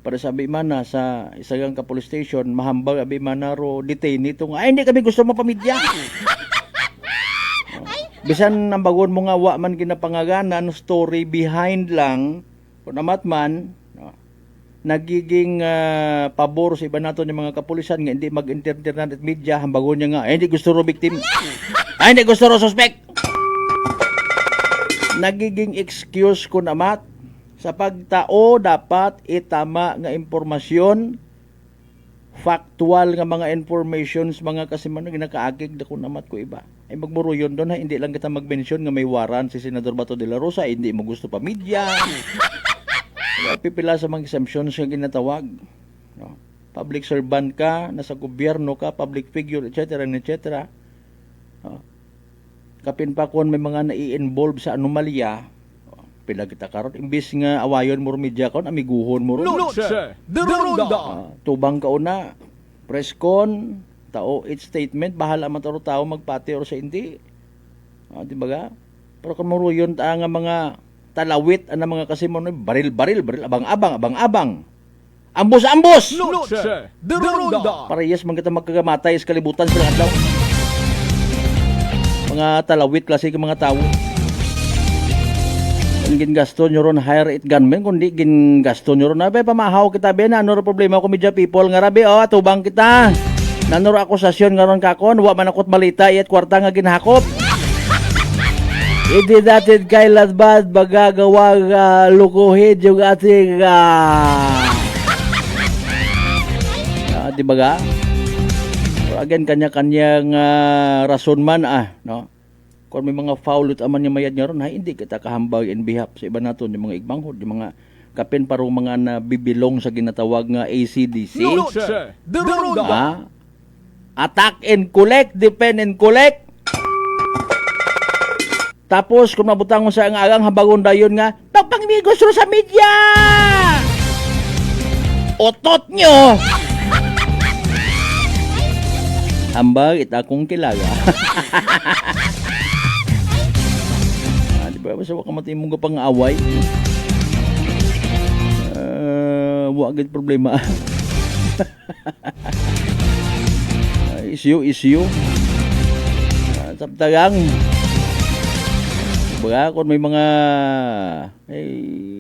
para sabi man na sa isang ka police station mahambag abi man na ro detainee to nga ay hindi kami gusto mapamidya. Bisan ang bagon mo nga wa man ginapangaganan, story behind lang kung amat man, nagiging pabor sa iba nato ng mga kapulisan nga hindi mag-internet at media, hambagon niya nga ay hindi gusto ro victim, ay hindi gusto ro suspect. Nagiging excuse ko namat sa pagtao dapat itama nga impormasyon, factual nga mga informations mga kasiman nga nakaagig na ko namat ko iba. Ay magburo yun doon, hindi lang kita mag-mention nga may waran si Senador Bato de la Rosa, hindi mo gusto pa media. Pipila sa mga exemptions nga ginatawag, no? Public servant ka, nasa gobyerno ka, public figure, etc. etc. No? Kapin pa kung may mga nai-involve sa anomalya, pila kita karon imbis nga awayon mo media kon, amiguhon mo ron. Noche de Ronda. Tubang ka una, press con, tao it statement, bahala man taro tao magpati or sa hindi. Di ba ga? Pero kung mo yun nga mga talawit ana mga kasimon, baril abang ambos. Noche de Ronda. Parehas man kita magkagamatay sa kalibutan sa adlaw. Mga talawit klase ng mga tao. Gin gasto nyo ron hire it gunmen, kundi gin gasto nyo ron abay pamahaw kita be na ano problema ko media people nga rabi tubang kita. Nanuro akusasyon nga ron kakon, wa man akot balita iyat kwarta nga ginhakop. Ididatid kay ladbad bagagawa lukuhid yung ating di ba ga? Again kanya-kanyang rason man no. Kung may mga foul at aman niya mayad niya ron, hindi kita kahambag in behalf sa iba naton, yung mga igmanghod, yung mga kapin parong mga nabibilong sa ginatawag nga ACDC. Noche de Ronda. Attack and collect, defend and collect. Tapos kung mabutang mo sa agang habagon dayon nga, pagpangmigos ro sa media. Otot nyo. Ambag itakong kilaga. Di ba basta waka matay mong kapang away? Wagad problema. Isyu. Sabtagang Baga kung may mga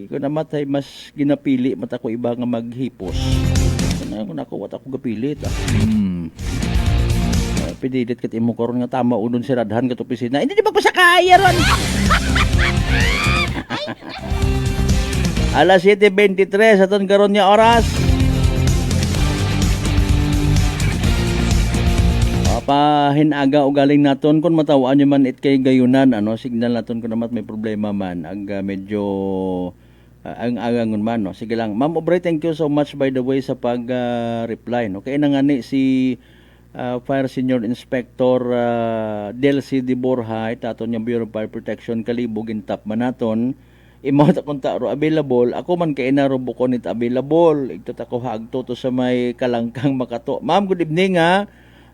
kung namatay mas ginapili mata ko iba nga maghipos. Kung ako wat ako gapilit pidilit kat imo karon nga tama unon si radhan kat opisina. Hindi di magpasakaya ron. Alas 7:23 aton karon nga oras. Hinaga o galing naton kung matawaan nyo man it kay gayunan signal naton kung naman may problema man medyo ang agangon man sige lang Ma'am Obre, thank you so much by the way sa pag reply kaya nangani si Fire Senior Inspector Delcy De Borja taton yung Bureau of Fire Protection Kalibo gintap man naton imot akong taro available ako man kay na bukon it available igtot ako hagto to sa may Kalangkang Makato. Ma'am, good evening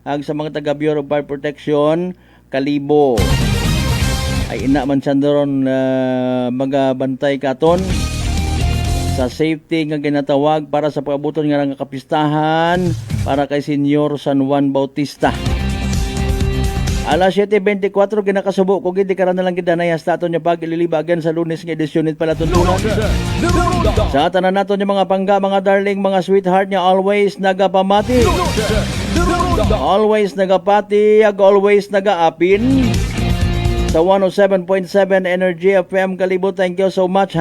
sa mga taga Bureau of Fire Protection Kalibo ay ina man siya doon magabantay katon sa safety nga ginatawag para sa pag-abuton nga kapistahan para kay Senyor San Juan Bautista. Alas 7:24 ginakasubo ko gid karon na lang gid na staton nya pag ililibagan sa Lunes nga edisyon nit pala tuntunan. Sa tanan naton yung mga pangga, mga darling, mga sweetheart nya always nagapamati. Always nagapati, always nagaapin sa 107.7 Energy FM Kalibo. Thank you so much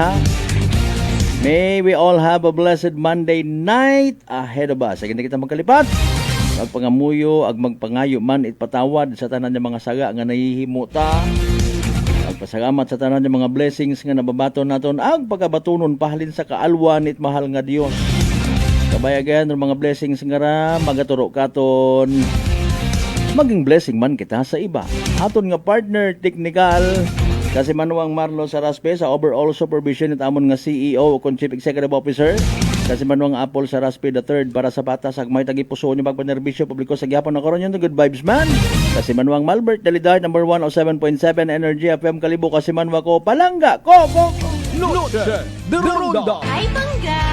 May we all have a blessed Monday night ahead of us. Sige na kita magkalipat. Magpangamuyo, ag magpangayo man itpatawad sa tanan ng mga saga nga nahihimuta. Agpasalamat sa tanan ng mga blessings nga nababaton naton ag pagabatunon pahalin sa kaalwan it mahal nga Dios. Kabayagan ng mga blessings nga ra magaturo katon maging blessing man kita sa iba. Aton nga partner technical kasi Manuang Marlo Saraspe sa overall supervision at amon nga CEO o Chief Executive Officer. Kasi Manuang Apple Saraspe III para sa patas ag may tagipuso niyo magpanerbisyo publiko sa gyapon na karon yung good vibes man. Kasi Manuang Malbert Dalidar number 107.7 Energy FM Kalibo. Kasi Manwa ko palangga ko. Noche de Ronda. Ay, bangga!